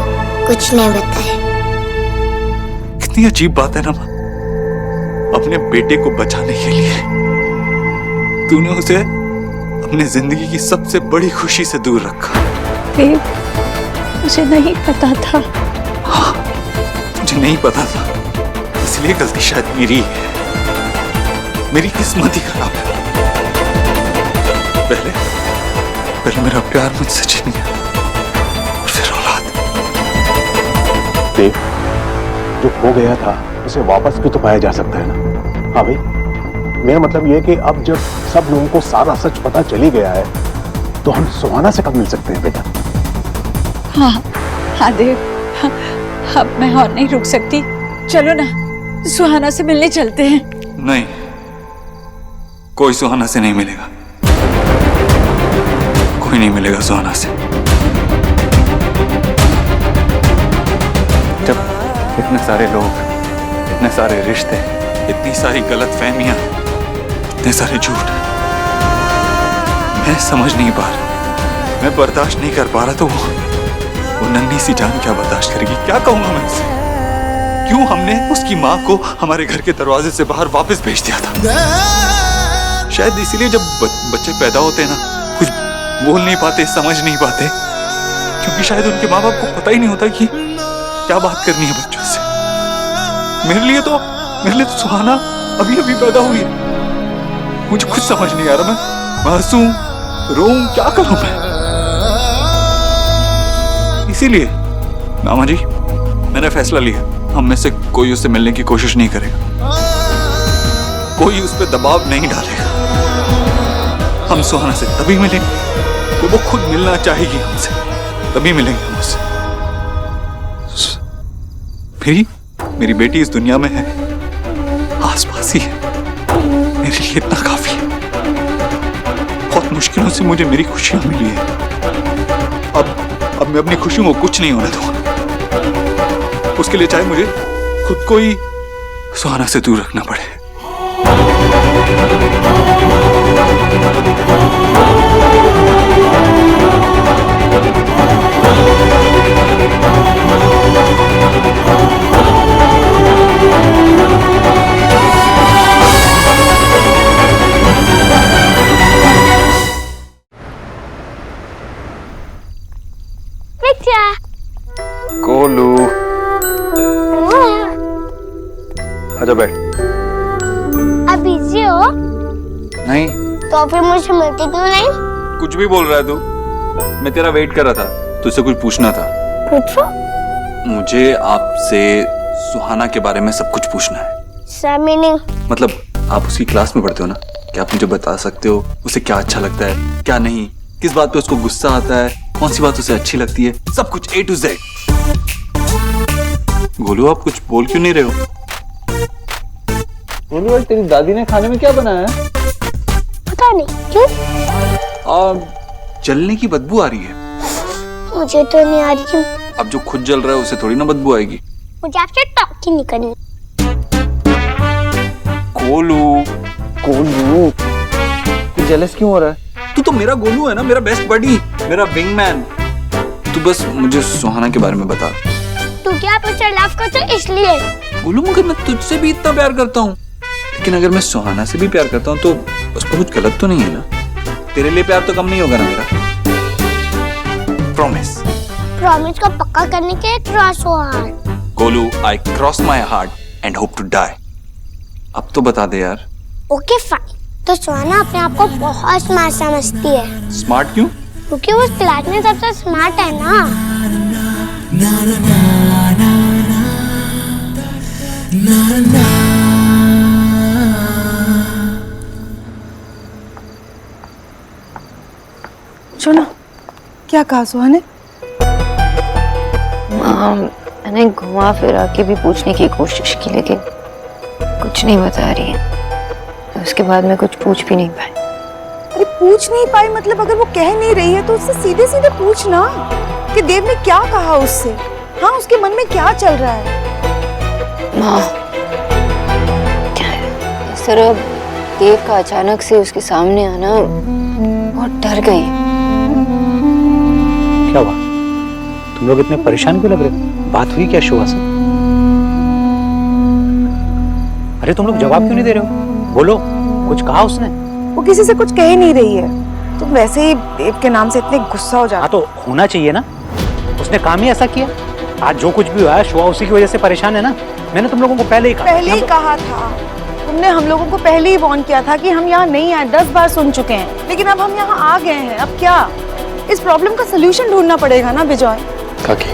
कुछ नहीं बताए।
कितनी अजीब बात है ना माँ, अपने बेटे को बचाने के लिए तूने उसे अपनी जिंदगी की सबसे बड़ी खुशी से दूर रखा।
देव, मुझे नहीं पता था।
हाँ, मुझे नहीं पता था, इसलिए गलती शायद मेरी है, मेरी किस्मत ही खराब है। पहले मेरा प्यार मुझसे छिन गया और फिर औलाद।
देव, जो खो गया था उसे वापस भी तो पाया जा सकता है ना। हाँ भाई, मेरा मतलब यह है कि अब जब सब लोगों को सारा सच पता चली गया है तो हम सुहाना से कब मिल सकते हैं बेटा?
हाँ हाँ देव, अब मैं और नहीं रुक सकती। चलो ना, सुहाना से मिलने चलते हैं।
नहीं, कोई सुहाना से नहीं मिलेगा, कोई नहीं मिलेगा सुहाना से। जब इतने सारे लोग, इतने सारे रिश्ते, इतनी सारी गलत फहमियां, इतने सारे झूठ, मैं समझ नहीं पा रहा, मैं बर्दाश्त नहीं कर पा रहा, तो वो नन्ही सी जान क्या बर्दाश्त करेगी? क्या कहूंगा मैं उसे? क्यों हमने उसकी माँ को हमारे घर के दरवाजे से बाहर वापस भेज दिया था? शायद इसीलिए जब बच्चे पैदा होते हैं ना, कुछ बोल नहीं पाते, समझ नहीं पाते, क्योंकि शायद उनके माँ बाप को पता ही नहीं होता कि क्या बात करनी है बच्चों से। मेरे लिए तो सुहाना अभी अभी पैदा हुई है, मुझे कुछ समझ नहीं आ रहा, मैं हंसूं, रोऊं, क्या करूं मैं? इसीलिए मामा जी, मैंने फैसला लिया, हम में से कोई उससे मिलने की कोशिश नहीं करेगा, कोई उस पर दबाव नहीं डालेगा। हम सुहाना से तभी मिलेंगे तो वो खुद मिलना चाहेगी हमसे, तभी मिलेंगे हम उससे। मेरी बेटी इस दुनिया में है, आसपास ही है, मेरे लिए इतना काफी है। बहुत मुश्किलों से मुझे मेरी खुशियां मिली है, अब मैं अपनी खुशियों को कुछ नहीं होने दूंगा। उसके लिए चाहे मुझे खुद को ही सुहाना से दूर रखना पड़े।
गोलू,
आजा बैठ।
अब बिजी हो?
नहीं।
तो फिर मुझे मिलती क्यों नहीं?
कुछ भी बोल रहा है तू? मैं तेरा वेट कर रहा था, तुझसे कुछ पूछना था।
पूछो।
मुझे आपसे सुहाना के बारे में सब कुछ पूछना है।
नहीं।
मतलब आप उसकी क्लास में पढ़ते हो ना, क्या आप मुझे बता सकते हो उसे क्या अच्छा लगता है, क्या नहीं, किस बात पे उसको गुस्सा आता है, कौन सी बात उसे अच्छी लगती है, सब कुछ A to Z। गोलू, आप कुछ बोल क्यों नहीं रहे हो?
गोलू, आज तेरी दादी ने खाने में क्या बनाया है?
पता नहीं, क्यों?
जलने की बदबू आ रही है।
मुझे तो नहीं आ रही।
अब जो खुद जल रहा है उसे थोड़ी ना बदबू आएगी।
मुझे आपसे टॉक ही नहीं करनी।
गोलू,
तू जेलस क्यों हो रहा है?
तू तो मेरा गोलू है ना, मेरा बेस्ट बडी, मेरा विंगमैन। तू बस मुझे सुहाना के बारे में बता।
तू क्या मुझसे लव करता है इसलिए?
गोलू, मगर मैं तुझसे भी इतना प्यार करता हूँ, लेकिन अगर मैं सुहाना से भी प्यार करता हूँ तो उसको कुछ गलत तो नहीं है ना? तेरे लिए प्यार तो कम नहीं होगा ना मेरा? प्रॉमिस
को पक्का करने के क्रॉस हो heart.
Golu, I cross my heart and hope to die. अब तो बता दे यार।
Okay fine. तो सुहाना अपने आप को बहुत स्मार्ट समझती है।
स्मार्ट क्यों?
क्योंकि वो क्लास में सबसे स्मार्ट है ना।
सुनो, क्या कहा सुहाने?
मैंने घुमा फिरा के भी पूछने की कोशिश की, लेकिन कुछ नहीं बता रही है। तो उसके बाद मैं कुछ पूछ भी नहीं पाई।
अरे पूछ नहीं पाई मतलब अगर वो कह नहीं रही है तो उससे सीधे सीधे पूछ ना कि देव ने क्या कहा उससे। हाँ, उसके मन में क्या चल रहा है?
माँ, इस तरह देव का अचानक से उसके सामने आना, बहुत डर गई।
क्या हुआ? तुम लोग इतने परेशान क्यों लग रहे हो? बात हुई क्या शुआ से? अरे तुम लोग जवाब क्यों नहीं दे रहे हो? बोलो, कुछ कहा उसने?
वो किसी से कुछ कह ही नहीं रही है। तुम वैसे ही देव के नाम से इतने गुस्सा हो जाते।
हाँ तो होना चाहिए ना, उसने काम ही ऐसा किया। आज जो कुछ भी हुआ है शुआ उसी की वजह से परेशान है ना। मैंने तुम लोगों को पहले ही
कहा था। तुमने हम लोगों को पहले ही वार्न किया था कि हम यहाँ नहीं आए। 10 बार सुन चुके हैं, लेकिन अब हम यहाँ आ गए हैं। अब क्या? इस प्रॉब्लम का सलूशन ढूंढना पड़ेगा ना विजय।
काकी,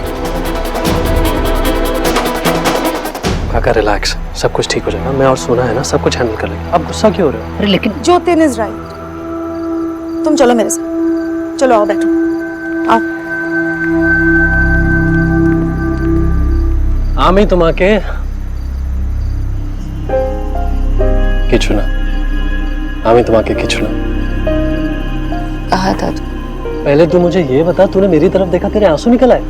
काका रिलैक्स, सब कुछ ठीक हो जाएगा। मैं और सोना है ना, सब कुछ हैंडल कर लेंगे। आप गुस्सा क्यों हो रहे हो?
अरे लेकिन
ज्योतिन इज राइट। तुम चलो मेरे साथ, चलो आओ बैठो, आओ।
आमी तुम्हाके किचुना, आमी तुम्हाके किचुना।
कहा था तू?
पहले तू मुझे ये बता, तूने मेरी तरफ देखा, तेरे आंसू निकल आए?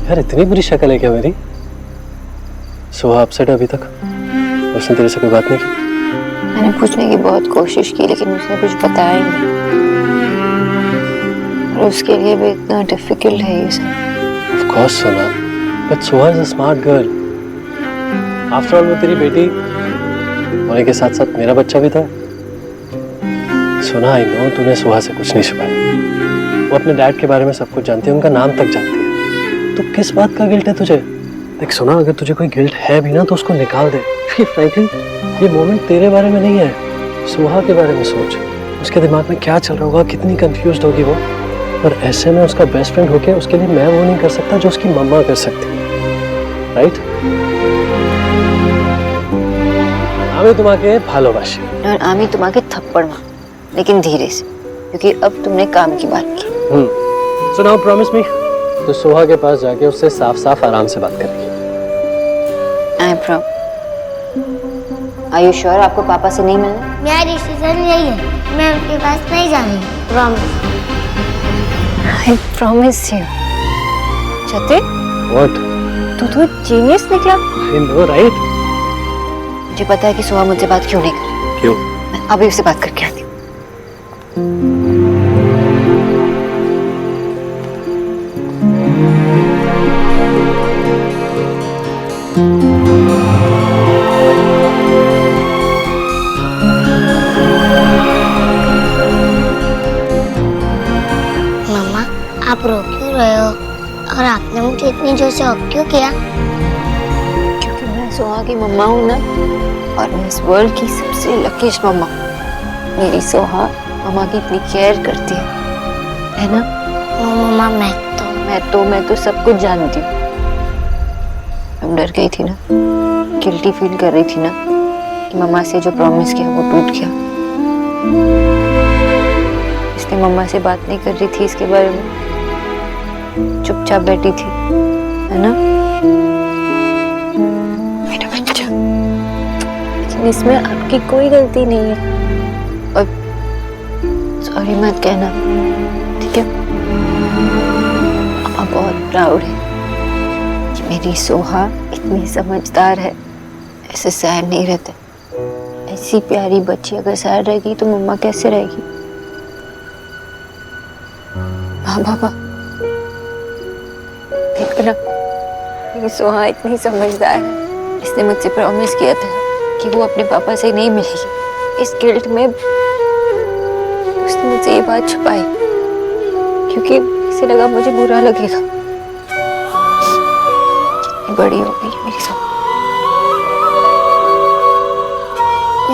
यार इतनी बुरी शक्ल है क्या मेरी? सुहा अपसेट है अभी तक? उसने तेरे से कोई बात नहीं की?
मैंने पूछने की बहुत कोशिश की लेकिन उसने कुछ बताया ही नहीं। और उसके लिए भी इतना डिफिकल्ट है ये सब।
Of course सोना, but Suha is a smart girl. After all वो तेरी बेटी होने के साथ साथ मेरा बच्चा भी था। सुना, आई नो तूने सुहा से कुछ नहीं छुपाया। वो अपने डैड के बारे में सब कुछ जानती है, उनका नाम तक जानती है। तो किस बात का गिल्ट है तुझे? देख सुना, अगर तुझे कोई गिल्ट है भी ना तो उसको निकाल दे। फ्रैंकली ये मोमेंट तेरे बारे में नहीं है, सुहा के बारे में सोच। उसके दिमाग में क्या चल रहा होगा, कितनी कंफ्यूज्ड होगी वो। और ऐसे में उसका बेस्ट फ्रेंड होके उसके लिए मैं वो नहीं कर सकता जो उसकी मम्मा कर सकती है, राइट? आमी तुम्हाके भालोबाशी
और आमी तुम्हारे थप्पड़ मार, लेकिन धीरे से, क्योंकि अब तुमने काम की बात की।
सो नाउ प्रॉमिस मी, तो सुहा के पास जाके उससे साफ साफ आराम से बात करेगी।
आई प्रॉम। आर यू श्योर आपको पापा से नहीं मिलना?
मेरा डिसीजन यही है, मैं उनके पास नहीं जा रही। Promise.
I promise you. Jatin,
what?
तू तो जीनियस निकला।
I know right?
मुझे पता है कि सुहा मुझसे बात क्यों नहीं कर रही।
क्यों?
मैं अभी उससे बात करके आती हूँ।
मम्मा, आप रो क्यों रहे हो? और आपने मुझे इतनी जोर से हक क्यों किया?
क्योंकि मैं सुहा की मम्मा हूँ ना, और मैं इस वर्ल्ड की सबसे लकीस्ट मम्मा। मेरी सुहा मम्मा की इतनी केयर करती है ना?
मम्मा
मैं तो सब कुछ जानती हूँ। मैं डर गई थी ना, गिल्टी फील कर रही थी ना कि मम्मा से जो प्रॉमिस किया वो टूट गया। इसलिए मम्मा से बात नहीं कर रही थी इसके बारे में, चुपचाप बैठी थी, है ना? मेरा बच्चा। लेकिन इसमें आपकी कोई गलती नहीं है, और सॉरी मत कहना, ठीक है? पापा बहुत प्राउड है कि मेरी सोहा इतनी समझदार है। ऐसे सैड नहीं रहते। ऐसी प्यारी बच्ची अगर सैड रहेगी तो मम्मा कैसे रहेगी? हाँ पापा, देखो ना, मेरी सोहा इतनी समझदार है। इसने मुझसे प्रॉमिस किया था कि वो अपने पापा से नहीं मिलेगी। इस गिल्ट में उसने मुझसे ये बात छुपाई क्योंकि इसे लगा मुझे बुरा लगेगा। कितनी बड़ी हो गई मेरी सोहा।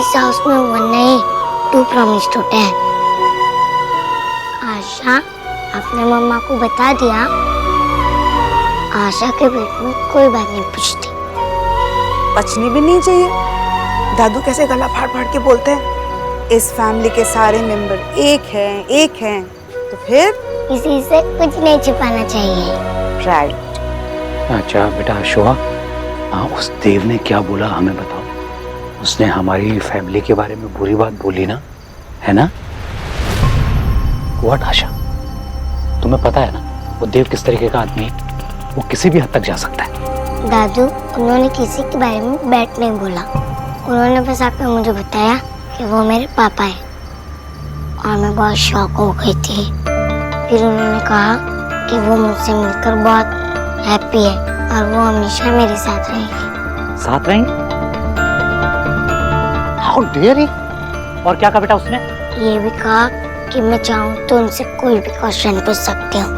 इस हाउस में 1 नहीं 2 प्रॉमिस टूटे हैं। आशा, आपने मम्मा को बता दिया? आशा के पेट में कोई बात नहीं पूछती।
बचनी भी नहीं चाहिए। दादू कैसे गला फाड़ फाड़ के बोलते हैं, इस फैमिली के सारे मेंबर एक हैं, तो फिर
किसी से कुछ नहीं छिपाना चाहिए।
राइट।
अच्छा बेटा शुहा, उस देव ने क्या बोला हमें बताओ। उसने हमारी फैमिली के बारे में बुरी बात बोली ना, है ना? व्हाट आशा, तुम्हें पता है ना वो देव किस तरीके का आदमी है? वो किसी भी हद तक जा सकता है।
दादू, उन्होंने किसी के बारे में बैड नहीं बोला। उन्होंने बस आकर मुझे बताया कि वो मेरे पापा है, और मैं बहुत शॉक हो गई थी। फिर उन्होंने कहा कि वो मुझसे मिलकर बहुत हैप्पी है और वो हमेशा मेरे साथ रहेगी।
साथ रहेंगे? How dare he! और क्या कहा बेटा उसने?
ये भी कहा कि मैं चाहूँ तो उनसे कोई भी क्वेश्चन पूछ सकती हूँ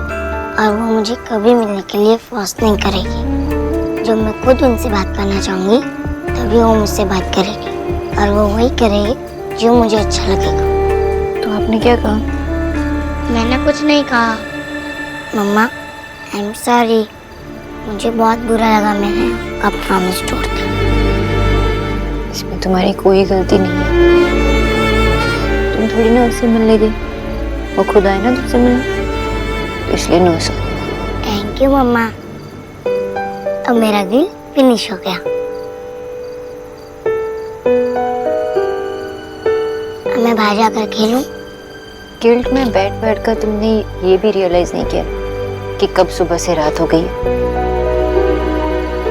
और वो मुझे कभी मिलने के लिए फोर्स नहीं करेगी। जब मैं खुद उनसे बात करना चाहूँगी तभी वो मुझसे बात करेगी, और वो वही करेगी जो मुझे अच्छा लगेगा।
तो आपने क्या कहा?
मैंने कुछ नहीं कहा। मम्मा, आई एम सॉरी, मुझे बहुत बुरा लगा मैंने आपका प्रॉमिस तोड़ दिया।
इसमें तुम्हारी कोई गलती नहीं है। तुम थोड़ी ना उससे मिलने गई, वो खुद आए ना तुझसे मिलने, तो इसलिए नो सॉरी।
थैंक यू मम्मा। अब मेरा दिल फिनिश हो गया। अब मैं बाहर जाकर खेलूं।
गिल्ट में बैठ बैठ कर तुमने ये भी रियलाइज नहीं किया कि कब सुबह से रात हो गई है।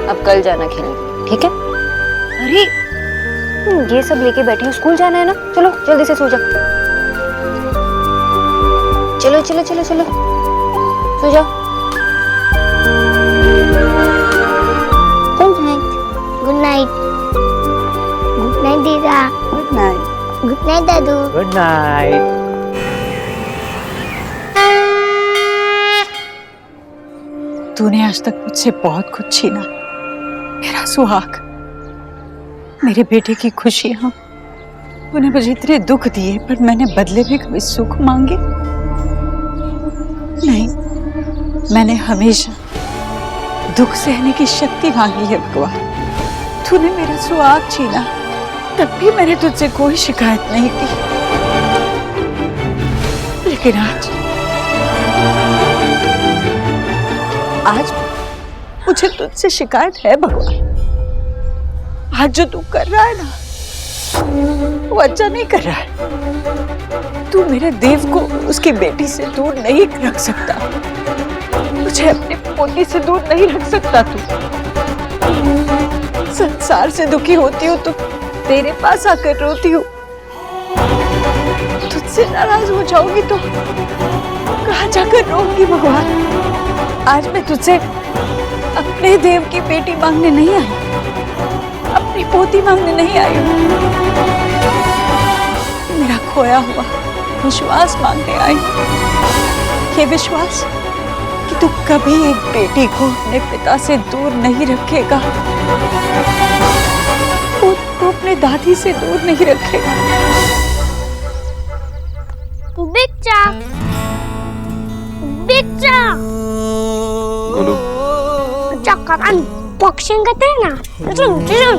अब कल जाना खेलने, ठीक है? अरे ये सब लेके बैठी हूँ, स्कूल जाना है ना, चलो जल्दी से सो जाओ। चलो चलो चलो चलो सो जाओ।
Good night. Good night. Good night दीदा।
Good night.
गुड नाइट दादू।
Good night.
तूने आज तक मुझसे बहुत कुछ छीना, मेरा सुहाग, मेरे बेटे की खुशियां। तूने मुझे इतने दुख दिए, पर मैंने बदले में कभी सुख मांगे नहीं। मैंने हमेशा दुख सहने की शक्ति मांगी है भगवान। तूने मेरा सुहाग छीना, तब भी मैंने तुझसे कोई शिकायत नहीं की, लेकिन आज मुझे तुझसे शिकायत है भगवान। आज जो तू कर रहा है ना, वो अच्छा नहीं कर रहा है। तू मेरे देव को उसकी बेटी से दूर नहीं रख सकता, मुझे अपने पोती से दूर नहीं रख सकता। तू संसार से दुखी होती हो तो तेरे पास आकर रोती हूँ, तुझसे नाराज हो जाऊंगी तो कहाँ जाकर रोऊंगी भगवान। आज मैं तुझसे अपने देव की बेटी मांगने नहीं आई, अपनी पोती मांगने नहीं आई हूँ, मेरा खोया हुआ विश्वास मांगने आई। ये विश्वास कि तू कभी एक बेटी को अपने पिता से दूर नहीं रखेगा, उसको अपने दादी से दूर नहीं रखेगा।
बिच्चा, बिच्चा,
बोलो।
चक्कर बॉक्सिंग करते हैं ना, चल चल।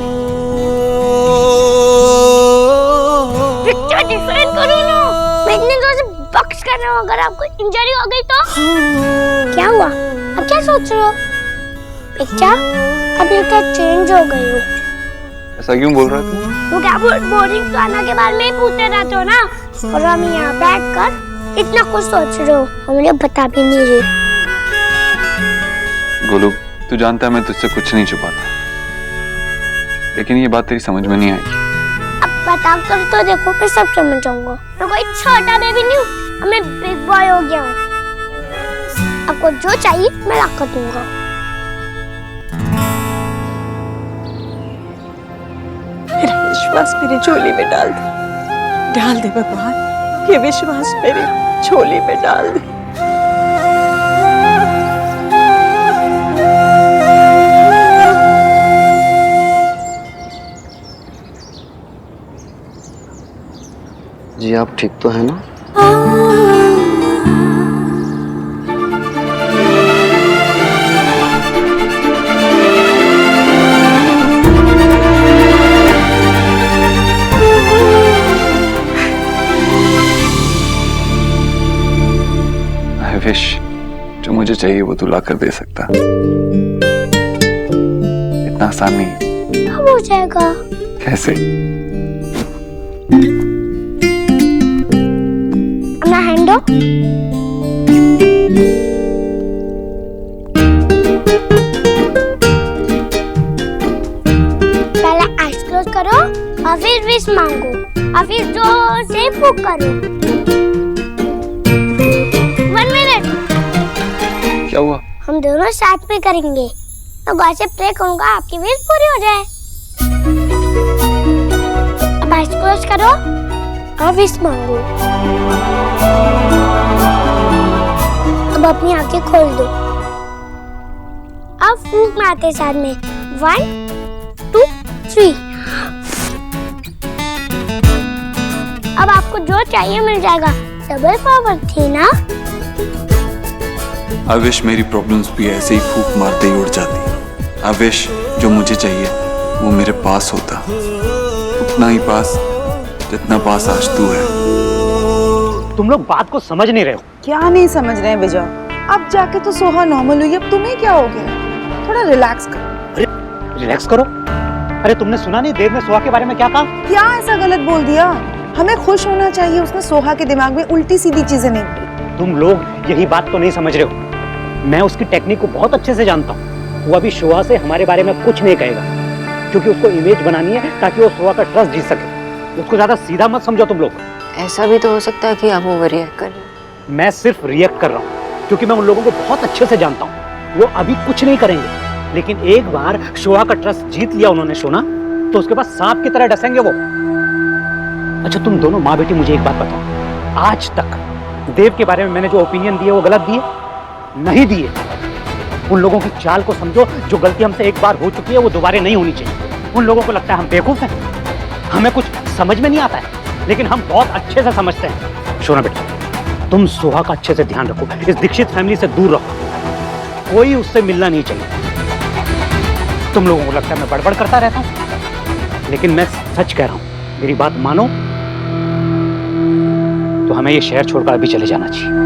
बिच्चा डिफरेंट करो ना, मैं इतने जोर से बॉक्स कर रहा हूँ, अगर आपको इंजरी हो गई तो क्या हुआ? अब क्या सोच रहे हो? बिच्चा, अब लगता है चेंज हो गई हो।
ऐसा क्यों बोल रहा है तू?
तो क्या बोर्डिंग खाना के बारे में ही पूछते रहते हो ना, और हम यहाँ बैठकर इतना कुछ सोच रहे हो, और मुझे बता भी नहीं रही।
गोलू, तू जानता है मैं तुझसे कुछ नहीं छुपाता, लेकिन ये बात तेरी समझ में नहीं आएगी।
अब बता कर तो देखो, फिर सब समझ जाऊंगा। मैं कोई छोटा बेबी नहीं हूँ, अब मैं बिग बॉय हो गया हूँ। आपको जो चाहिए मैं ला कर दूंगा।
मेरा विश्वास मेरी झोली में डाल दे, डाल दे भगवान, ये विश्वास मेरी झोली में डाल दे।
जी आप ठीक तो है ना?
I wish जो मुझे चाहिए वो तू ला कर दे सकता, इतना आसान नहीं।
अब हो जाएगा।
कैसे?
अपना हैंड दो। पहले आइज क्लोज करो और फिर विश मांगो और फिर जोर से फूंक करो। 1 मिनट।
क्या हुआ?
हम दोनों साथ में करेंगे, तो गॉड से प्रे करूंगा आपकी विश पूरी हो जाए। अब आइज क्लोज करो और विश मांगो। अब अपनी आंखें खोल दो। अब फूंक मारते साथ में 1 2 3। अब आपको जो चाहिए मिल जाएगा। डबल पावर थी ना?
I wish मेरी प्रॉब्लम्स भी ऐसे ही फूंक मारते ही उड़ जाती। I wish जो मुझे चाहिए वो मेरे पास होता।
उतना ही पास जितना पास आज तू है।
तुम लोग बात को समझ नहीं रहे हो।
क्या नहीं समझ रहे हैं विजय? अब जाके तो सोहा नॉर्मल हुई, अब तुम्हें क्या हो गया? थोड़ा रिलैक्स करो।
रिलैक्स करो? अरे तुमने सुना नहीं देव ने सोहा के बारे में क्या कहा?
क्या ऐसा गलत बोल दिया? हमें खुश होना चाहिए, उसने सोहा के दिमाग में उल्टी सीधी चीजें नहीं भरी।
तुम लोग यही बात तो नहीं समझ रहे हो। मैं उसकी टेक्निक को बहुत अच्छे से जानता हूँ। वो अभी सोहा से हमारे बारे में कुछ नहीं कहेगा, क्योंकि उसको इमेज बनानी है ताकि वो सोहा का ट्रस्ट जीत सके। उसको ज्यादा सीधा मत समझो तुम लोग।
ऐसा भी तो हो सकता है कि आप ओवर रिएक्ट कर रहे हैं।
मैं सिर्फ रिएक्ट कर रहा हूँ क्योंकि मैं उन लोगों को बहुत अच्छे से जानता हूँ। वो अभी कुछ नहीं करेंगे, लेकिन एक बार सोहा का ट्रस्ट जीत लिया उन्होंने सोना, तो उसके बाद सांप की तरह डसेंगे वो। अच्छा तुम दोनों माँ बेटी मुझे एक बात बताओ, आज तक देव के बारे में मैंने जो ओपिनियन दिए वो गलत दिए? नहीं दिए। उन लोगों की चाल को समझो। जो गलती हमसे एक बार हो चुकी है वो दोबारा नहीं होनी चाहिए। उन लोगों को लगता है हम बेवकूफ हैं, हमें कुछ समझ में नहीं आता है, लेकिन हम बहुत अच्छे से समझते हैं। सोना बेटा, तुम सोहा का अच्छे से ध्यान रखो, इस दीक्षित फैमिली से दूर रखो, कोई उससे मिलना नहीं चाहिए। तुम लोगों को लगता है मैं बड़बड़ करता रहता हूँ, लेकिन मैं सच कह रहा हूँ। मेरी बात मानो तो हमें ये शहर छोड़कर अभी चले जाना चाहिए।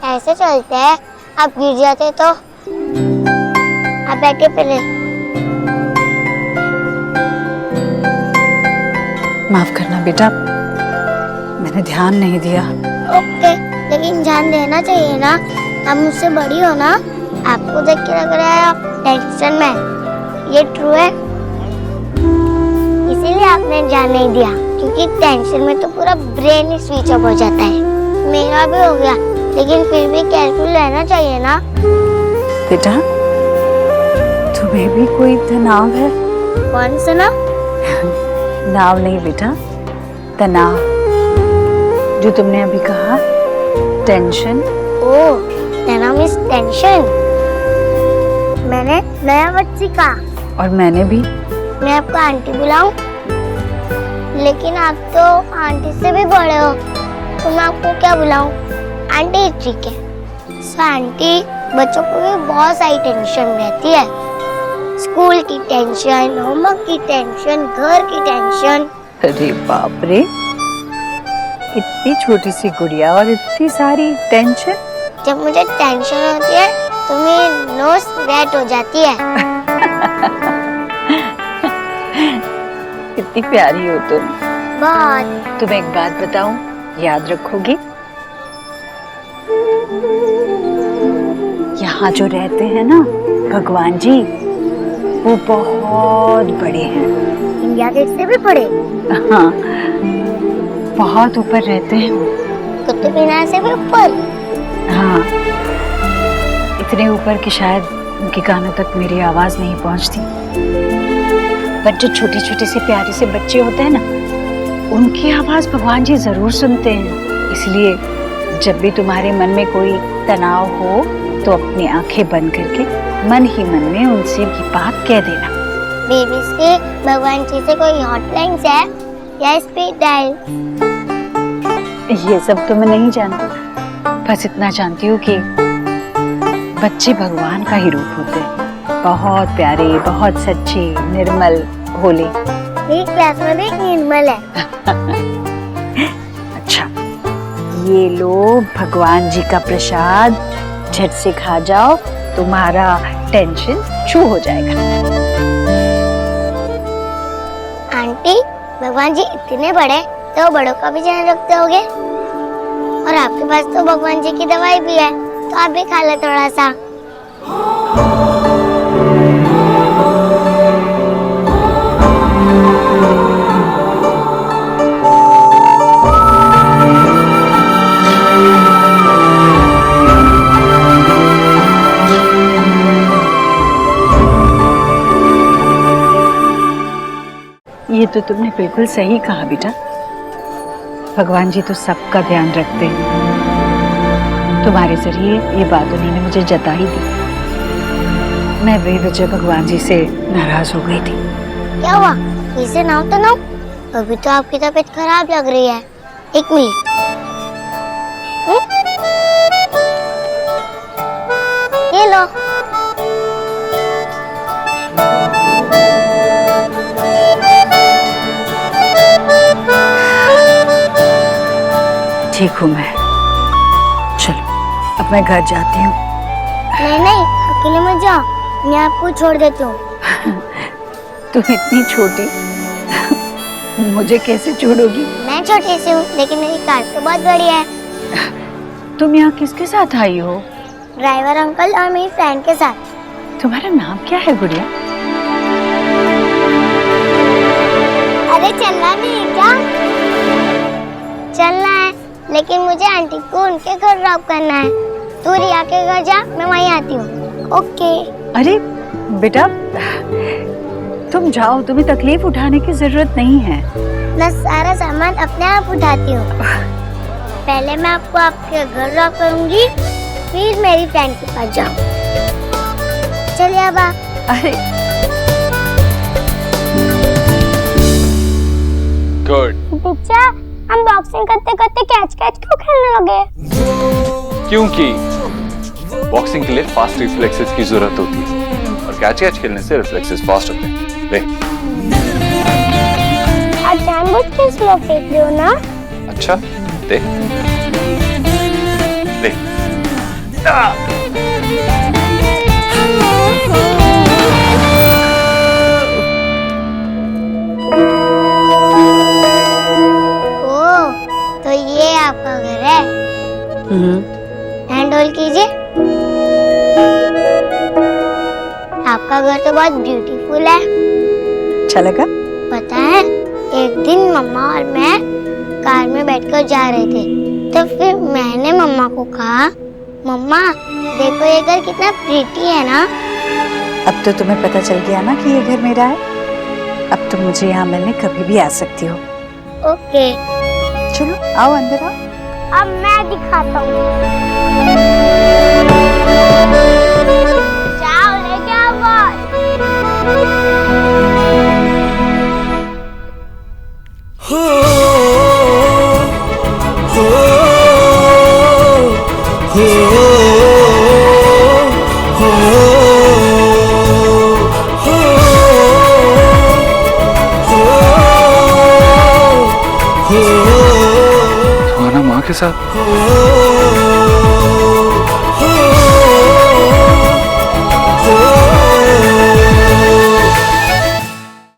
ऐसे चलते हैं, आप गिर जाते तो? आप बैठे पहले।
माफ करना बेटा, मैंने ध्यान नहीं दिया।
ओके, लेकिन ध्यान देना चाहिए ना, आप मुझसे बड़ी हो ना। आपको देख के लग रहा है आप टेंशन में, ये ट्रू है? इसीलिए आपने ध्यान नहीं दिया, क्योंकि टेंशन में तो पूरा ब्रेन ही स्विच ऑफ हो जाता है। मेरा भी हो गया, लेकिन फिर भी केयरफुल रहना चाहिए ना।
बेटा, तुम्हें भी कोई तनाव है?
कौन सा ना?
नाव नहीं बेटा, तनाव। जो तुमने अभी कहा, टेंशन।
ओह, तनाव मींस टेंशन। मैंने नया वर्ड सीखा।
और मैंने भी।
मैं आपको आंटी बुलाऊं? लेकिन आप तो आंटी से भी बड़े हो, तो मैं आपको क्या बुलाऊं? आंटी ठीक है। सो आंटी, बच्चों को भी बहुत सारी टेंशन रहती है। स्कूल की टेंशन, होमवर्क की टेंशन, घर की टेंशन।
अरे बाप रे, इतनी छोटी सी गुड़िया और इतनी सारी टेंशन।
जब मुझे टेंशन होती है तो मेरी नोज रेड हो जाती है।
इतनी प्यारी हो तुम।
बहुत।
तुम्हें एक बात बताऊं, याद रखोगी? यहाँ जो रहते हैं ना भगवान जी, वो बहुत बड़े हैं।
इंडिया गेट से भी बड़े?
हाँ, बहुत ऊपर रहते हैं वो।
कुतुब मीनार से भी ऊपर?
हाँ, इतने ऊपर कि शायद उनके कानों तक मेरी आवाज नहीं पहुंचती। पर जो छोटे छोटे से प्यारे से बच्चे होते हैं ना, उनकी आवाज भगवान जी जरूर सुनते हैं। इसलिए जब भी तुम्हारे मन में कोई तनाव हो तो अपनी आंखें बंद करके मन ही मन में उनसे ये बात कह देना।
बेबीज के भगवान जी से कोई हॉटलाइन है या स्पीड डायल?
ये सब तो मैं नहीं जानती, बस इतना जानती हूँ कि बच्चे भगवान का ही रूप होते हैं। बहुत प्यारे, बहुत सच्चे, निर्मल, भोले।
मेरी क्लास में भी निर्मल है।
अच्छा, ये लो भगवान जी का प्रसाद, झट से खा जाओ, तुम्हारा टेंशन छू हो जाएगा।
आंटी, भगवान जी इतने बड़े, तो बड़ों का भी ध्यान रखते होगे। और आपके पास तो भगवान जी की दवाई भी है, तो आप भी खा लो थोड़ा सा।
ये तो तुमने बिल्कुल सही कहा बेटा। भगवान जी तो सबका ध्यान रखते हैं। तुम्हारे जरिए ये बात उन्होंने मुझे जता ही दी। मैं बेवजह भगवान जी से नाराज हो गई थी।
क्या हुआ? इसे नाव तो नाव। अभी तो आपकी तबीयत खराब लग रही है। एक मिनट। ये लो।
ठीक हूँ मैं। चलो अब मैं घर जाती हूँ।
नहीं नहीं, अकेले मत जाओ, मैं आपको छोड़ देती हूँ।
तुम इतनी छोटी, मुझे कैसे छोड़ोगी?
मैं छोटी सी हूँ, लेकिन मेरी कार तो बहुत बड़ी है।
तुम यहाँ किसके साथ आई हो?
ड्राइवर अंकल और मेरी फ्रेंड के साथ।
तुम्हारा नाम क्या है गुड़िया?
अरे चलना नहीं है क्या? चलना है, लेकिन मुझे आंटी को उनके घर ड्रॉप करना है। तू रिया के घर जा, मैं वहीं आती हूँ। ओके।
अरे बेटा तुम जाओ, तुम्हें तकलीफ उठाने की जरूरत नहीं है।
मैं सारा सामान अपने आप उठाती हूँ। पहले मैं आपको आपके घर ड्रॉप करूँगी, फिर मेरी फ्रेंड के पास जाऊँ। चलिए अब।
अरे
गुड।
पिक्चर हम बॉक्सिंग करते करते कैच कैच क्यों खेलने लगे?
क्योंकि बॉक्सिंग के लिए फास्ट रिफ्लेक्सेस की जरूरत होती है और कैच खेलने से रिफ्लेक्सेस फास्ट होते हैं। ले।
आप जानबूझ के स्लो फेंक रहे हो ना?
अच्छा देख देख।
तो ये आपका घर है? हैंड होल्ड कीजिए। आपका घर तो बहुत ब्यूटीफुल है।
अच्छा लगा?
पता है, एक दिन मम्मा और मैं कार में बैठकर जा रहे थे, तो फिर मैंने मम्मा को कहा, मम्मा देखो ये घर कितना प्रीटी है ना।
अब तो तुम्हें पता चल गया ना कि ये घर मेरा है। अब तुम मुझे यहाँ मिलने कभी भी आ सकती हो।
ओके।
चलो आओ अंदर आओ।
अब मैं दिखाता हूँ। जाओ लेके आओ बॉल।
के साथ